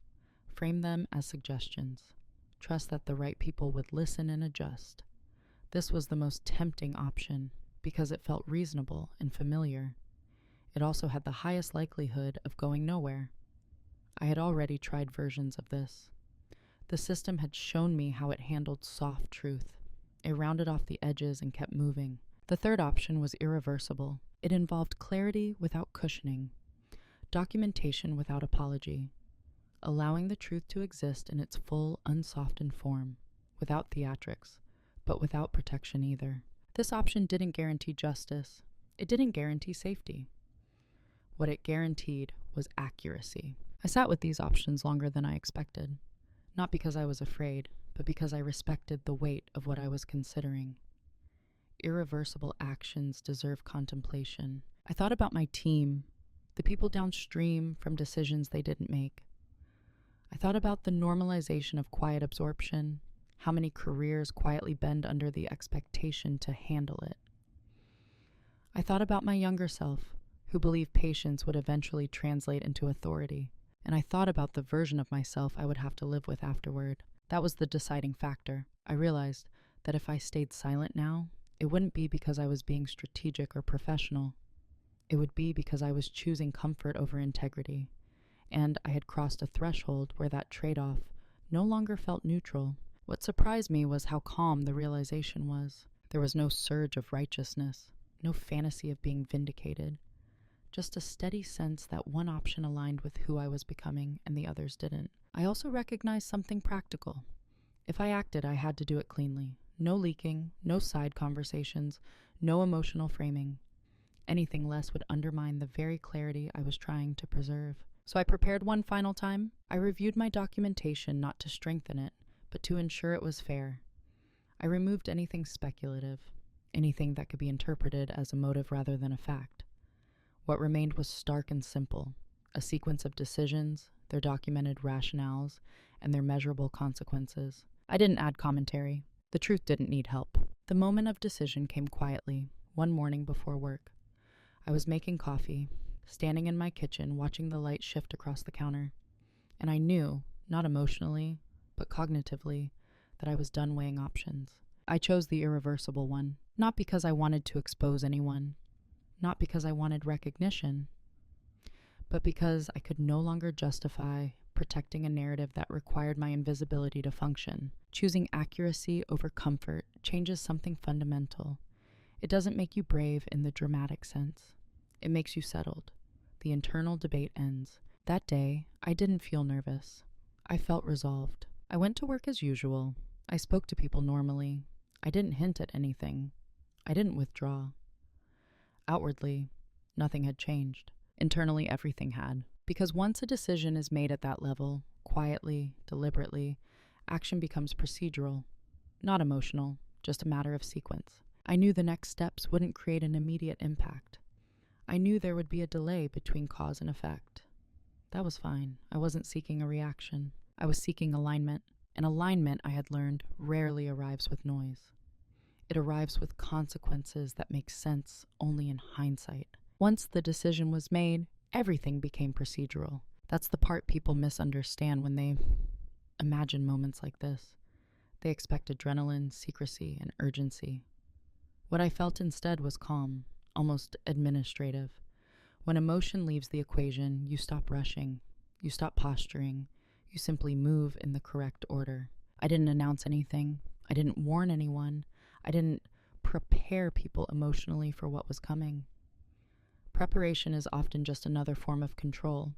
Frame them as suggestions. Trust that the right people would listen and adjust. This was the most tempting option because it felt reasonable and familiar. It also had the highest likelihood of going nowhere. I had already tried versions of this. The system had shown me how it handled soft truth. It rounded off the edges and kept moving. The third option was irreversible. It involved clarity without cushioning, documentation without apology, allowing the truth to exist in its full, unsoftened form, without theatrics, but without protection either. This option didn't guarantee justice. It didn't guarantee safety. What it guaranteed was accuracy. I sat with these options longer than I expected, not because I was afraid, but because I respected the weight of what I was considering. irreversible actions deserve contemplation. I thought about my team, the people downstream from decisions they didn't make. I thought about the normalization of quiet absorption, how many careers quietly bend under the expectation to handle it. I thought about my younger self, who believed patience would eventually translate into authority. And I thought about the version of myself I would have to live with afterward. That was the deciding factor. I realized that if I stayed silent now, it wouldn't be because I was being strategic or professional. It would be because I was choosing comfort over integrity. And I had crossed a threshold where that trade-off no longer felt neutral. What surprised me was how calm the realization was. There was no surge of righteousness, no fantasy of being vindicated. Just a steady sense that one option aligned with who I was becoming and the others didn't. I also recognized something practical. If I acted, I had to do it cleanly. No leaking, no side conversations, no emotional framing. Anything less would undermine the very clarity I was trying to preserve. So I prepared one final time. I reviewed my documentation not to strengthen it, but to ensure it was fair. I removed anything speculative, anything that could be interpreted as a motive rather than a fact. What remained was stark and simple, a sequence of decisions, their documented rationales, and their measurable consequences. I didn't add commentary. The truth didn't need help. The moment of decision came quietly, one morning before work. I was making coffee, standing in my kitchen, watching the light shift across the counter. And I knew, not emotionally, but cognitively, that I was done weighing options. I chose the irreversible one, not because I wanted to expose anyone, not because I wanted recognition, but because I could no longer justify protecting a narrative that required my invisibility to function. Choosing accuracy over comfort changes something fundamental. It doesn't make you brave in the dramatic sense. It makes you settled. The internal debate ends. That day, I didn't feel nervous. I felt resolved. I went to work as usual. I spoke to people normally. I didn't hint at anything. I didn't withdraw. Outwardly, nothing had changed. Internally, everything had. Because once a decision is made at that level, quietly, deliberately, action becomes procedural, not emotional, just a matter of sequence. I knew the next steps wouldn't create an immediate impact. I knew there would be a delay between cause and effect. That was fine. I wasn't seeking a reaction. I was seeking alignment. And alignment, I had learned, rarely arrives with noise. It arrives with consequences that make sense only in hindsight. Once the decision was made, everything became procedural. That's the part people misunderstand when they imagine moments like this. They expect adrenaline, secrecy, and urgency. What I felt instead was calm, almost administrative. When emotion leaves the equation, you stop rushing, you stop posturing, you simply move in the correct order. I didn't announce anything. I didn't warn anyone. I didn't prepare people emotionally for what was coming. Preparation is often just another form of control.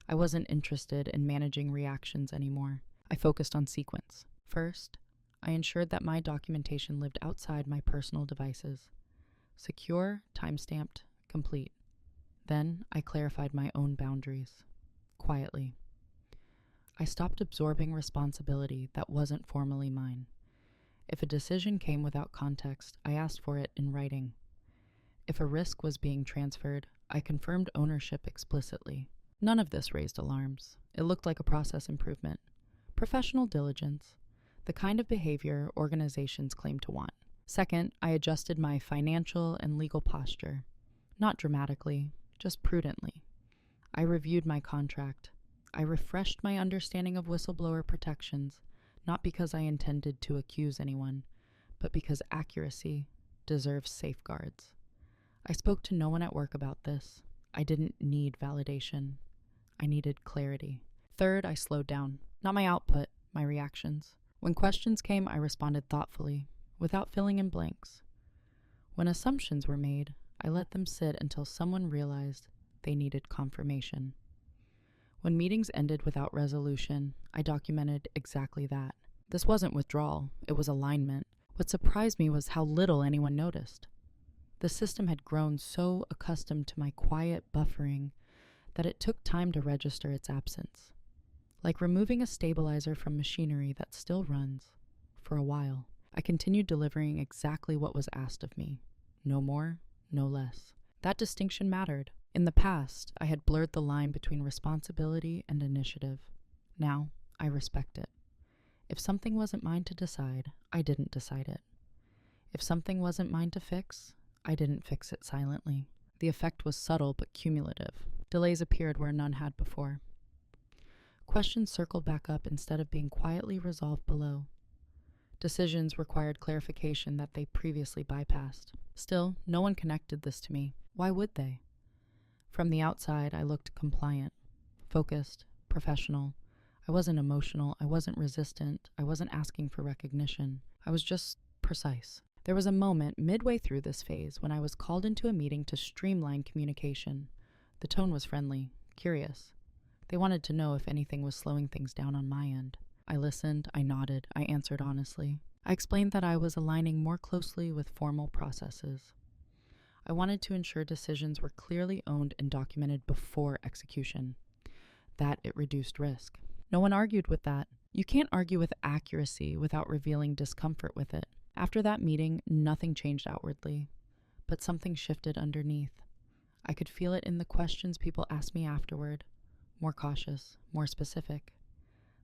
I wasn't interested in managing reactions anymore. I focused on sequence. First, I ensured that my documentation lived outside my personal devices. Secure, time-stamped, complete. Then I clarified my own boundaries. Quietly. I stopped absorbing responsibility that wasn't formally mine. If a decision came without context, I asked for it in writing. If a risk was being transferred, I confirmed ownership explicitly. None of this raised alarms. It looked like a process improvement. Professional diligence, the kind of behavior organizations claim to want. Second, I adjusted my financial and legal posture. Not dramatically, just prudently. I reviewed my contract. I refreshed my understanding of whistleblower protections, not because I intended to accuse anyone, but because accuracy deserves safeguards. I spoke to no one at work about this. I didn't need validation. I needed clarity. Third, I slowed down. Not my output, my reactions. When questions came, I responded thoughtfully, without filling in blanks. When assumptions were made, I let them sit until someone realized they needed confirmation. When meetings ended without resolution, I documented exactly that. This wasn't withdrawal, it was alignment. What surprised me was how little anyone noticed. The system had grown so accustomed to my quiet buffering that it took time to register its absence. Like removing a stabilizer from machinery that still runs, for a while. I continued delivering exactly what was asked of me. No more, no less. That distinction mattered. In the past, I had blurred the line between responsibility and initiative. Now, I respect it. If something wasn't mine to decide, I didn't decide it. If something wasn't mine to fix, I didn't fix it silently. The effect was subtle but cumulative. Delays appeared where none had before. Questions circled back up instead of being quietly resolved below. Decisions required clarification that they previously bypassed. Still, no one connected this to me. Why would they? From the outside, I looked compliant, focused, professional. I wasn't emotional. I wasn't resistant. I wasn't asking for recognition. I was just precise. There was a moment midway through this phase when I was called into a meeting to streamline communication. The tone was friendly, curious. They wanted to know if anything was slowing things down on my end. I listened, I nodded, I answered honestly. I explained that I was aligning more closely with formal processes. I wanted to ensure decisions were clearly owned and documented before execution. That it reduced risk. No one argued with that. You can't argue with accuracy without revealing discomfort with it. After that meeting, nothing changed outwardly, but something shifted underneath. I could feel it in the questions people asked me afterward, more cautious, more specific.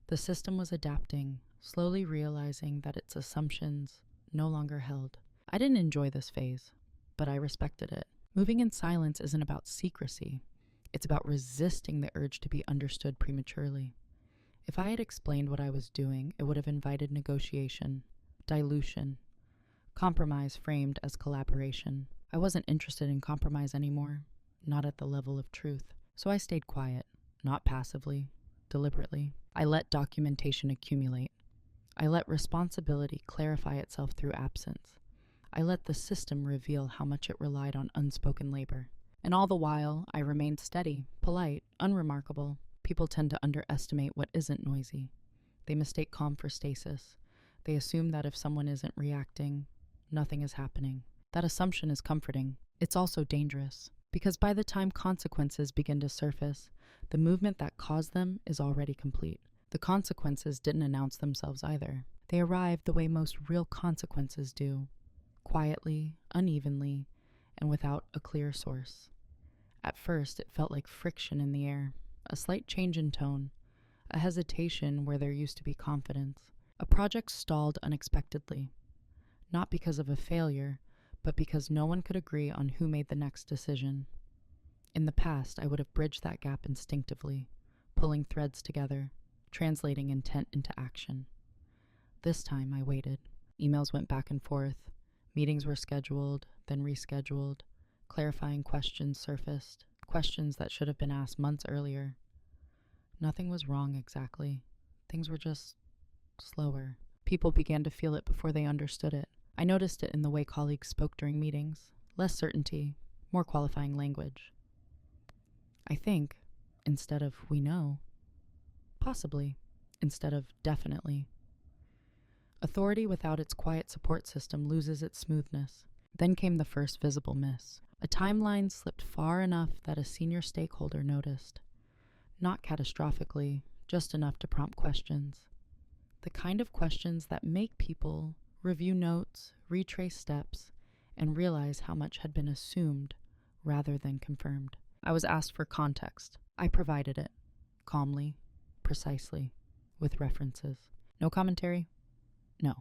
The system was adapting, slowly realizing that its assumptions no longer held. I didn't enjoy this phase, but I respected it. Moving in silence isn't about secrecy. It's about resisting the urge to be understood prematurely. If I had explained what I was doing, it would have invited negotiation, dilution, compromise framed as collaboration. I wasn't interested in compromise anymore, not at the level of truth. So I stayed quiet, not passively, deliberately. I let documentation accumulate. I let responsibility clarify itself through absence. I let the system reveal how much it relied on unspoken labor. And all the while, I remained steady, polite, unremarkable. People tend to underestimate what isn't noisy. They mistake calm for stasis. They assume that if someone isn't reacting, nothing is happening. That assumption is comforting. It's also dangerous, because by the time consequences begin to surface, the movement that caused them is already complete. The consequences didn't announce themselves either. They arrived the way most real consequences do, quietly, unevenly, and without a clear source. At first, it felt like friction in the air, a slight change in tone, a hesitation where there used to be confidence. A project stalled unexpectedly, not because of a failure, but because no one could agree on who made the next decision. In the past, I would have bridged that gap instinctively, pulling threads together, translating intent into action. This time, I waited. Emails went back and forth. Meetings were scheduled, then rescheduled. Clarifying questions surfaced, questions that should have been asked months earlier. Nothing was wrong exactly. Things were just slower. People began to feel it before they understood it. I noticed it in the way colleagues spoke during meetings. Less certainty, more qualifying language. I think, instead of we know, possibly, instead of definitely. Authority without its quiet support system loses its smoothness. Then came the first visible miss. A timeline slipped far enough that a senior stakeholder noticed. Not catastrophically, just enough to prompt questions. The kind of questions that make people review notes, retrace steps, and realize how much had been assumed rather than confirmed. I was asked for context. I provided it, calmly, precisely, with references. No commentary? No.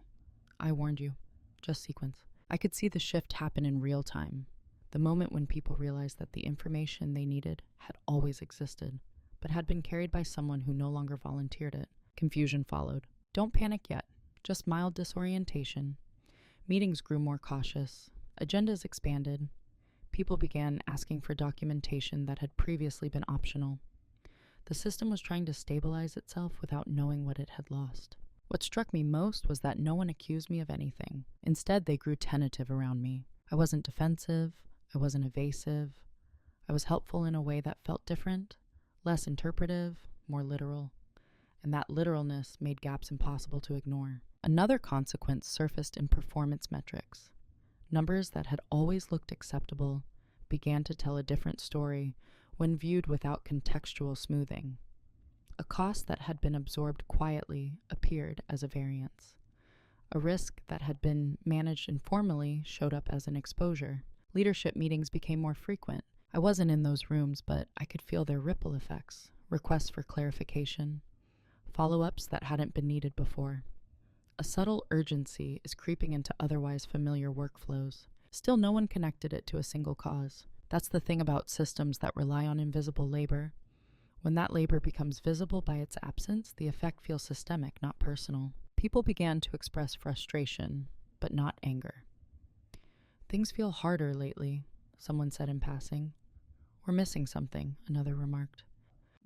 I warned you. Just sequence. I could see the shift happen in real time, the moment when people realized that the information they needed had always existed, but had been carried by someone who no longer volunteered it. Confusion followed. Don't panic yet, just mild disorientation. Meetings grew more cautious. Agendas expanded. People began asking for documentation that had previously been optional. The system was trying to stabilize itself without knowing what it had lost. What struck me most was that no one accused me of anything. Instead, they grew tentative around me. I wasn't defensive. I wasn't evasive. I was helpful in a way that felt different, less interpretive, more literal. And that literalness made gaps impossible to ignore. Another consequence surfaced in performance metrics. Numbers that had always looked acceptable began to tell a different story when viewed without contextual smoothing. A cost that had been absorbed quietly appeared as a variance. A risk that had been managed informally showed up as an exposure. Leadership meetings became more frequent. I wasn't in those rooms, but I could feel their ripple effects, requests for clarification, follow-ups that hadn't been needed before. A subtle urgency is creeping into otherwise familiar workflows. Still, no one connected it to a single cause. That's the thing about systems that rely on invisible labor. When that labor becomes visible by its absence, the effect feels systemic, not personal. People began to express frustration, but not anger. "Things feel harder lately," someone said in passing. "We're missing something," another remarked.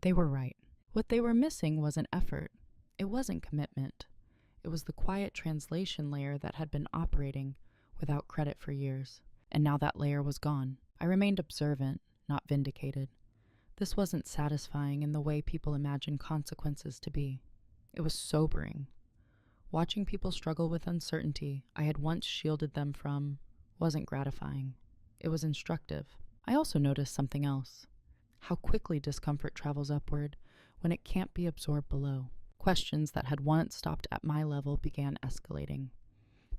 They were right. What they were missing wasn't effort. It wasn't commitment. It was the quiet translation layer that had been operating without credit for years. And now that layer was gone. I remained observant, not vindicated. This wasn't satisfying in the way people imagine consequences to be. It was sobering. Watching people struggle with uncertainty I had once shielded them from wasn't gratifying. It was instructive. I also noticed something else. How quickly discomfort travels upward when it can't be absorbed below. Questions that had once stopped at my level began escalating.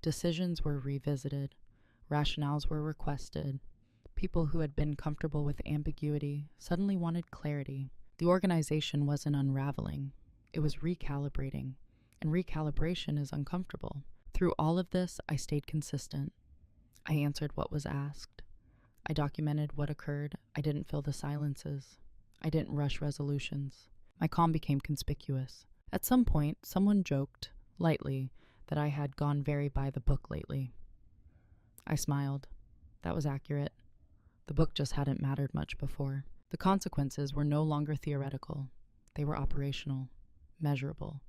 Decisions were revisited. Rationales were requested. People who had been comfortable with ambiguity suddenly wanted clarity. The organization wasn't unraveling. It was recalibrating. And recalibration is uncomfortable. Through all of this, I stayed consistent. I answered what was asked. I documented what occurred. I didn't fill the silences. I didn't rush resolutions. My calm became conspicuous. At some point, someone joked, lightly, that I had gone very by the book lately. I smiled. That was accurate. The book just hadn't mattered much before. The consequences were no longer theoretical. They were operational, measurable,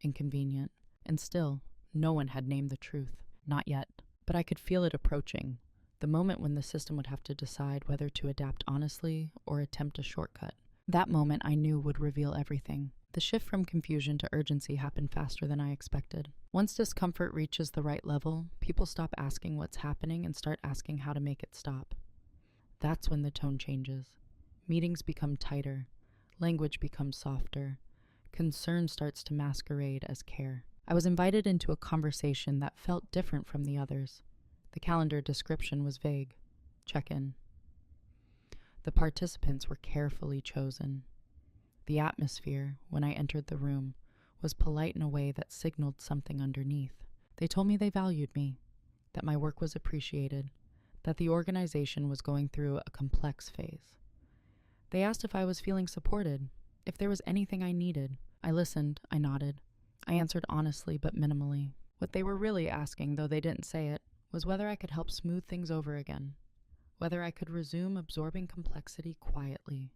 inconvenient, and still, no one had named the truth. Not yet. But I could feel it approaching, the moment when the system would have to decide whether to adapt honestly or attempt a shortcut. That moment I knew would reveal everything. The shift from confusion to urgency happened faster than I expected. Once discomfort reaches the right level, people stop asking what's happening and start asking how to make it stop. That's when the tone changes. Meetings become tighter. Language becomes softer. Concern starts to masquerade as care. I was invited into a conversation that felt different from the others. The calendar description was vague. Check-in. The participants were carefully chosen. The atmosphere, when I entered the room, was polite in a way that signaled something underneath. They told me they valued me, that my work was appreciated, that the organization was going through a complex phase. They asked if I was feeling supported, if there was anything I needed. I listened, I nodded. I answered honestly but minimally. What they were really asking, though they didn't say it, was whether I could help smooth things over again, whether I could resume absorbing complexity quietly,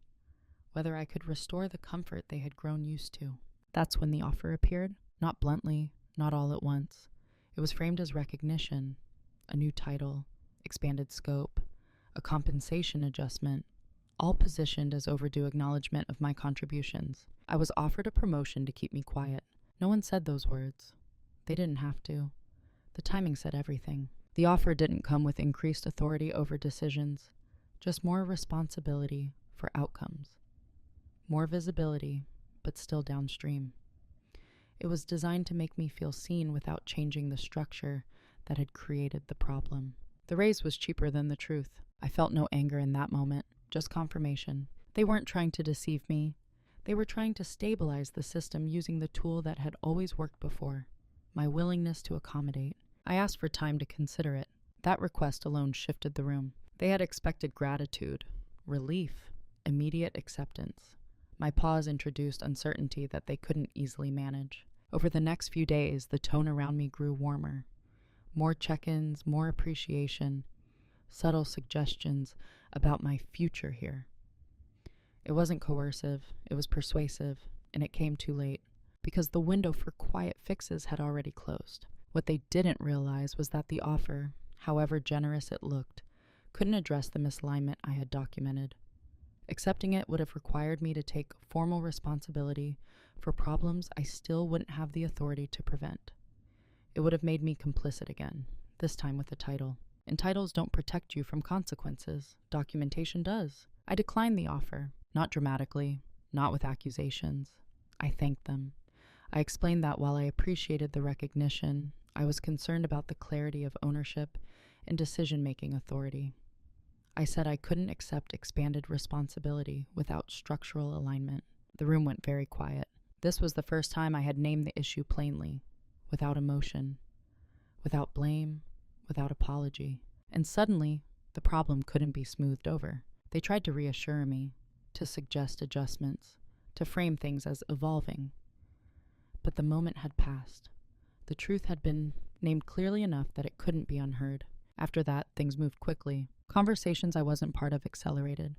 whether I could restore the comfort they had grown used to. That's when the offer appeared, not bluntly, not all at once. It was framed as recognition, a new title, expanded scope, a compensation adjustment, all positioned as overdue acknowledgement of my contributions. I was offered a promotion to keep me quiet. No one said those words. They didn't have to. The timing said everything. The offer didn't come with increased authority over decisions, just more responsibility for outcomes. More visibility, but still downstream. It was designed to make me feel seen without changing the structure that had created the problem. The raise was cheaper than the truth. I felt no anger in that moment, just confirmation. They weren't trying to deceive me. They were trying to stabilize the system using the tool that had always worked before, my willingness to accommodate. I asked for time to consider it. That request alone shifted the room. They had expected gratitude, relief, immediate acceptance. My pause introduced uncertainty that they couldn't easily manage. Over the next few days, the tone around me grew warmer. More check-ins, more appreciation, subtle suggestions about my future here. It wasn't coercive, it was persuasive, and it came too late, because the window for quiet fixes had already closed. What they didn't realize was that the offer, however generous it looked, couldn't address the misalignment I had documented. Accepting it would have required me to take formal responsibility for problems I still wouldn't have the authority to prevent. It would have made me complicit again, this time with a title. And titles don't protect you from consequences. Documentation does. I declined the offer, not dramatically, not with accusations. I thanked them. I explained that while I appreciated the recognition, I was concerned about the clarity of ownership and decision-making authority. I said I couldn't accept expanded responsibility without structural alignment. The room went very quiet. This was the first time I had named the issue plainly, without emotion, without blame, without apology. And suddenly, the problem couldn't be smoothed over. They tried to reassure me, to suggest adjustments, to frame things as evolving. But the moment had passed. The truth had been named clearly enough that it couldn't be unheard. After that, things moved quickly. Conversations I wasn't part of accelerated.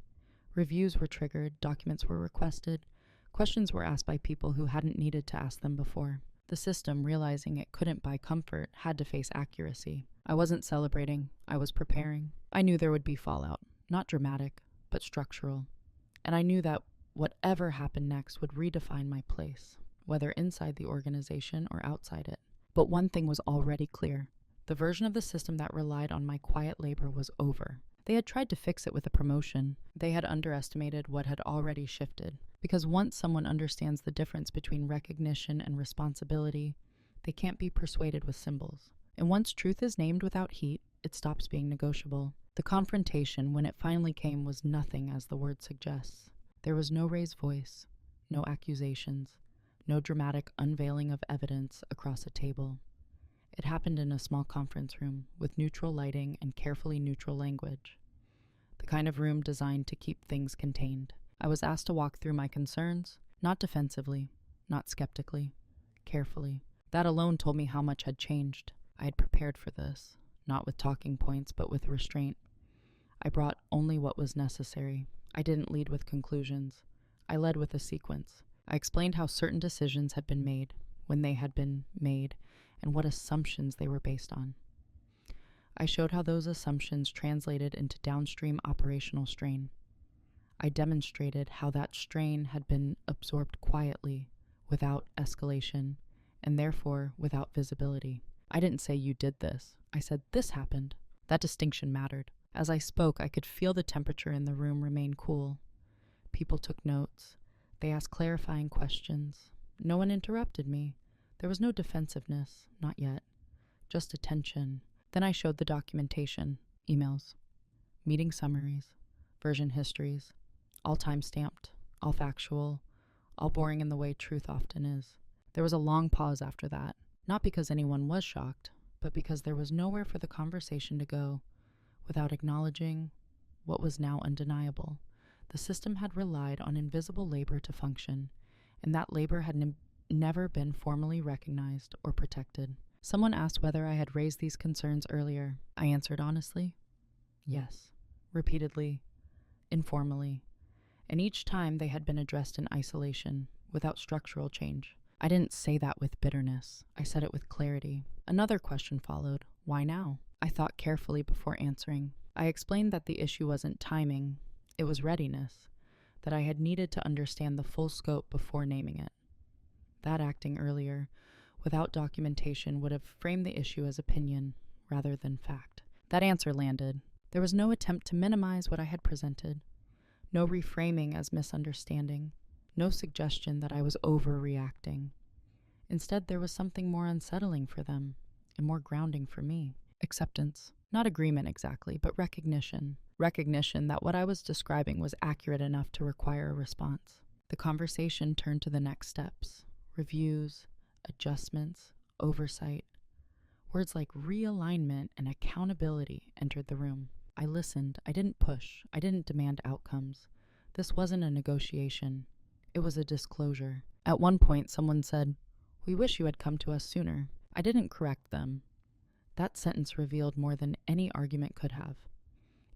Reviews were triggered, documents were requested, questions were asked by people who hadn't needed to ask them before. The system, realizing it couldn't buy comfort, had to face accuracy. I wasn't celebrating, I was preparing. I knew there would be fallout, not dramatic, but structural. And I knew that whatever happened next would redefine my place, whether inside the organization or outside it. But one thing was already clear. The version of the system that relied on my quiet labor was over. They had tried to fix it with a promotion. They had underestimated what had already shifted. Because once someone understands the difference between recognition and responsibility, they can't be persuaded with symbols. And once truth is named without heat, it stops being negotiable. The confrontation, when it finally came, was nothing as the word suggests. There was no raised voice, no accusations, no dramatic unveiling of evidence across a table. It happened in a small conference room with neutral lighting and carefully neutral language. The kind of room designed to keep things contained. I was asked to walk through my concerns, not defensively, not skeptically, carefully. That alone told me how much had changed. I had prepared for this, not with talking points, but with restraint. I brought only what was necessary. I didn't lead with conclusions. I led with a sequence. I explained how certain decisions had been made, when they had been made, and what assumptions they were based on. I showed how those assumptions translated into downstream operational strain. I demonstrated how that strain had been absorbed quietly, without escalation, and therefore without visibility. I didn't say you did this. I said this happened. That distinction mattered. As I spoke, I could feel the temperature in the room remain cool. People took notes. They asked clarifying questions. No one interrupted me. There was no defensiveness, not yet. Just attention. Then I showed the documentation, emails, meeting summaries, version histories, all time-stamped, all factual, all boring in the way truth often is. There was a long pause after that, not because anyone was shocked, but because there was nowhere for the conversation to go without acknowledging what was now undeniable. The system had relied on invisible labor to function, and that labor had never been formally recognized or protected. Someone asked whether I had raised these concerns earlier. I answered honestly, yes, repeatedly, informally, and each time they had been addressed in isolation, without structural change. I didn't say that with bitterness. I said it with clarity. Another question followed. Why now? I thought carefully before answering. I explained that the issue wasn't timing, it was readiness, that I had needed to understand the full scope before naming it. That acting earlier, without documentation, would have framed the issue as opinion rather than fact. That answer landed. There was no attempt to minimize what I had presented, no reframing as misunderstanding, no suggestion that I was overreacting. Instead, there was something more unsettling for them and more grounding for me. Acceptance. Not agreement exactly, but recognition. Recognition that what I was describing was accurate enough to require a response. The conversation turned to the next steps. Reviews, adjustments, oversight. Words like realignment and accountability entered the room. I listened. I didn't push. I didn't demand outcomes. This wasn't a negotiation. It was a disclosure. At one point, someone said, "We wish you had come to us sooner." I didn't correct them. That sentence revealed more than any argument could have.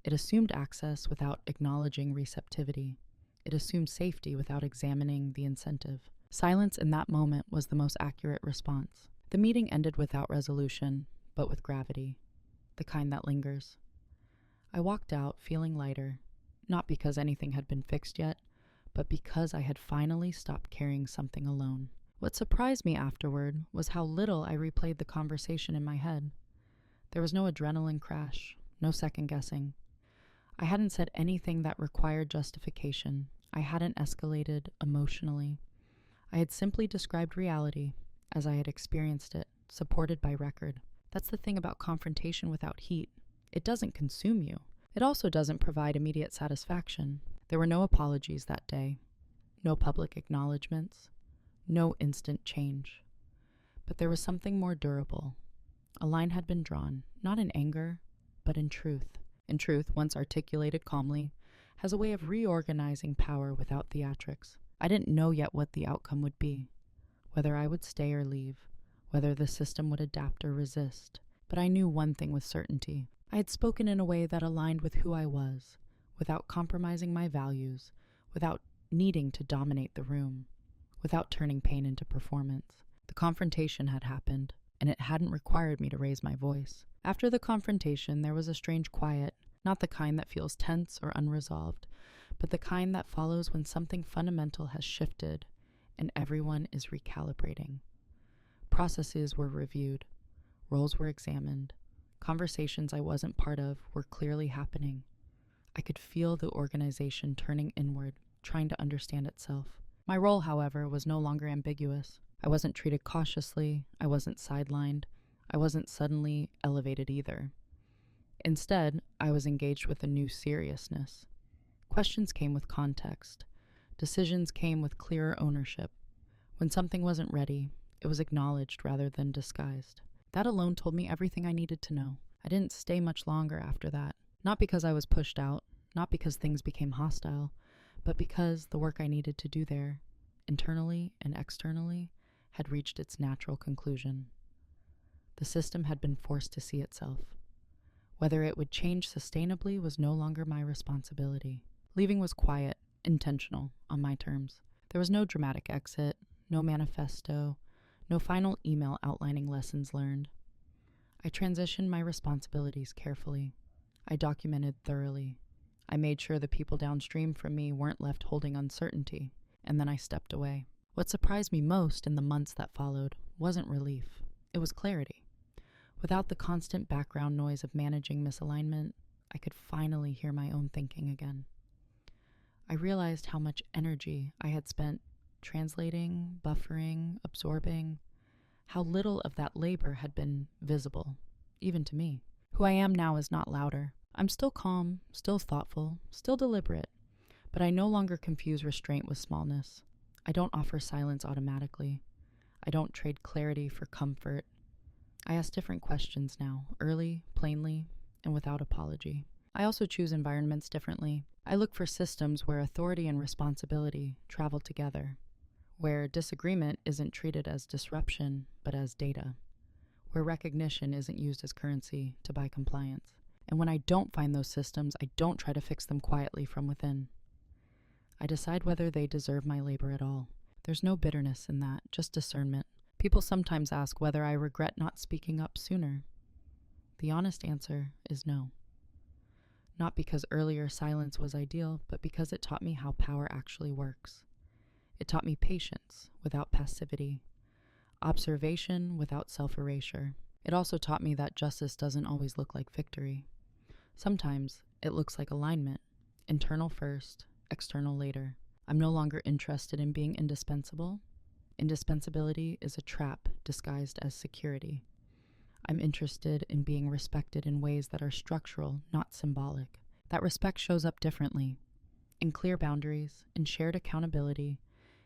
It assumed access without acknowledging receptivity. It assumed safety without examining the incentive. Silence in that moment was the most accurate response. The meeting ended without resolution, but with gravity, the kind that lingers. I walked out feeling lighter, not because anything had been fixed yet, but because I had finally stopped carrying something alone. What surprised me afterward was how little I replayed the conversation in my head. There was no adrenaline crash, no second guessing. I hadn't said anything that required justification. I hadn't escalated emotionally. I had simply described reality as I had experienced it, supported by record. That's the thing about confrontation without heat. It doesn't consume you. It also doesn't provide immediate satisfaction. There were no apologies that day, no public acknowledgments, no instant change. But there was something more durable. A line had been drawn, not in anger, but in truth. And truth, once articulated calmly, has a way of reorganizing power without theatrics. I didn't know yet what the outcome would be, whether I would stay or leave, whether the system would adapt or resist. But I knew one thing with certainty. I had spoken in a way that aligned with who I was, without compromising my values, without needing to dominate the room, without turning pain into performance. The confrontation had happened, and it hadn't required me to raise my voice. After the confrontation, there was a strange quiet, not the kind that feels tense or unresolved, but the kind that follows when something fundamental has shifted and everyone is recalibrating. Processes were reviewed, roles were examined, conversations I wasn't part of were clearly happening. I could feel the organization turning inward, trying to understand itself. My role, however, was no longer ambiguous. I wasn't treated cautiously, I wasn't sidelined, I wasn't suddenly elevated either. Instead, I was engaged with a new seriousness. Questions came with context. Decisions came with clearer ownership. When something wasn't ready, it was acknowledged rather than disguised. That alone told me everything I needed to know. I didn't stay much longer after that. Not because I was pushed out, not because things became hostile, but because the work I needed to do there, internally and externally, had reached its natural conclusion. The system had been forced to see itself. Whether it would change sustainably was no longer my responsibility. Leaving was quiet, intentional, on my terms. There was no dramatic exit, no manifesto, no final email outlining lessons learned. I transitioned my responsibilities carefully. I documented thoroughly. I made sure the people downstream from me weren't left holding uncertainty, and then I stepped away. What surprised me most in the months that followed wasn't relief. It was clarity. Without the constant background noise of managing misalignment, I could finally hear my own thinking again. I realized how much energy I had spent translating, buffering, absorbing, how little of that labor had been visible, even to me. Who I am now is not louder. I'm still calm, still thoughtful, still deliberate, but I no longer confuse restraint with smallness. I don't offer silence automatically. I don't trade clarity for comfort. I ask different questions now, early, plainly, and without apology. I also choose environments differently. I look for systems where authority and responsibility travel together, where disagreement isn't treated as disruption, but as data, where recognition isn't used as currency to buy compliance. And when I don't find those systems, I don't try to fix them quietly from within. I decide whether they deserve my labor at all. There's no bitterness in that, just discernment. People sometimes ask whether I regret not speaking up sooner. The honest answer is no. Not because earlier silence was ideal, but because it taught me how power actually works. It taught me patience without passivity, observation without self-erasure. It also taught me that justice doesn't always look like victory. Sometimes it looks like alignment, internal first, external later. I'm no longer interested in being indispensable. Indispensability is a trap disguised as security. I'm interested in being respected in ways that are structural, not symbolic. That respect shows up differently, in clear boundaries, in shared accountability,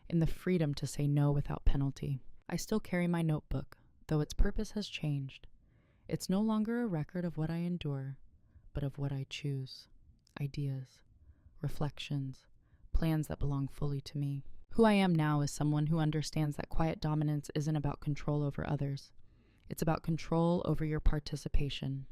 in the freedom to say no without penalty. I still carry my notebook, though its purpose has changed. It's no longer a record of what I endure, but of what I choose. Ideas, reflections, plans that belong fully to me. Who I am now is someone who understands that quiet dominance isn't about control over others. It's about control over your participation,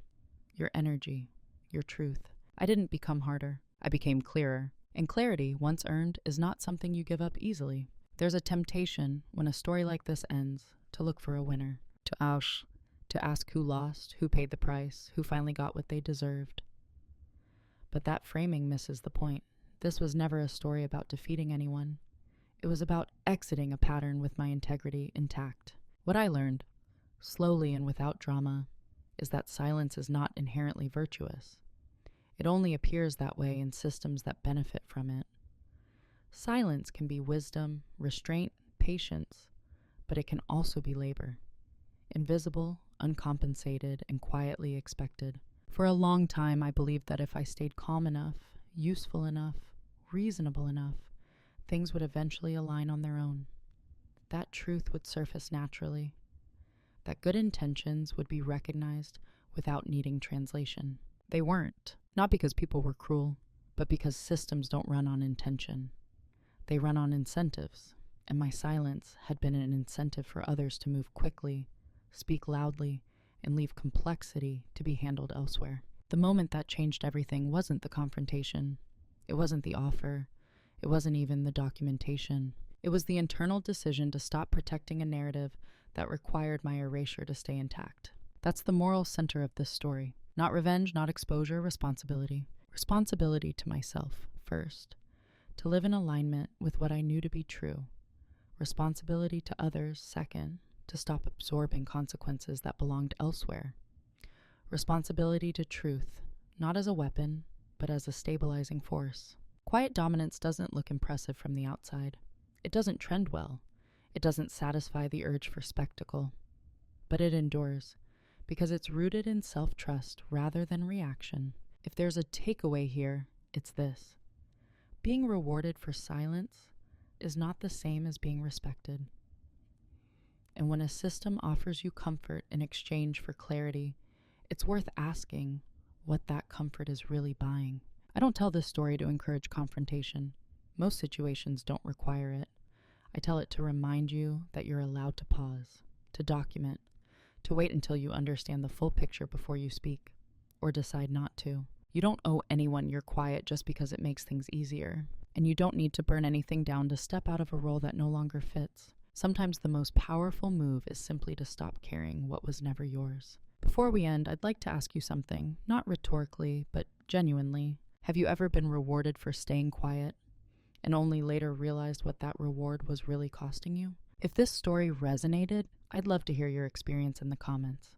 your energy, your truth. I didn't become harder. I became clearer. And clarity, once earned, is not something you give up easily. There's a temptation, when a story like this ends, to look for a winner, to ask who lost, who paid the price, who finally got what they deserved. But that framing misses the point. This was never a story about defeating anyone. It was about exiting a pattern with my integrity intact. What I learned, slowly and without drama, is that silence is not inherently virtuous. It only appears that way in systems that benefit from it. Silence can be wisdom, restraint, patience, but it can also be labor. invisible, uncompensated, and quietly expected. For a long time, I believed that if I stayed calm enough, useful enough, reasonable enough, things would eventually align on their own. That truth would surface naturally. That good intentions would be recognized without needing translation. They weren't, not because people were cruel, but because systems don't run on intention. They run on incentives, and my silence had been an incentive for others to move quickly, speak loudly, and leave complexity to be handled elsewhere. The moment that changed everything wasn't the confrontation. It wasn't the offer. It wasn't even the documentation. It was the internal decision to stop protecting a narrative that required my erasure to stay intact. That's the moral center of this story. Not revenge, not exposure, responsibility. Responsibility to myself, first. To live in alignment with what I knew to be true. Responsibility to others, second. To stop absorbing consequences that belonged elsewhere. Responsibility to truth, not as a weapon, but as a stabilizing force. Quiet dominance doesn't look impressive from the outside. It doesn't trend well. It doesn't satisfy the urge for spectacle. But it endures, because it's rooted in self-trust rather than reaction. If there's a takeaway here, it's this. Being rewarded for silence is not the same as being respected. And when a system offers you comfort in exchange for clarity, it's worth asking what that comfort is really buying. I don't tell this story to encourage confrontation. Most situations don't require it. I tell it to remind you that you're allowed to pause, to document, to wait until you understand the full picture before you speak, or decide not to. You don't owe anyone your quiet just because it makes things easier, and you don't need to burn anything down to step out of a role that no longer fits. Sometimes the most powerful move is simply to stop carrying what was never yours. Before we end, I'd like to ask you something, not rhetorically, but genuinely. Have you ever been rewarded for staying quiet, and only later realized what that reward was really costing you? If this story resonated, I'd love to hear your experience in the comments.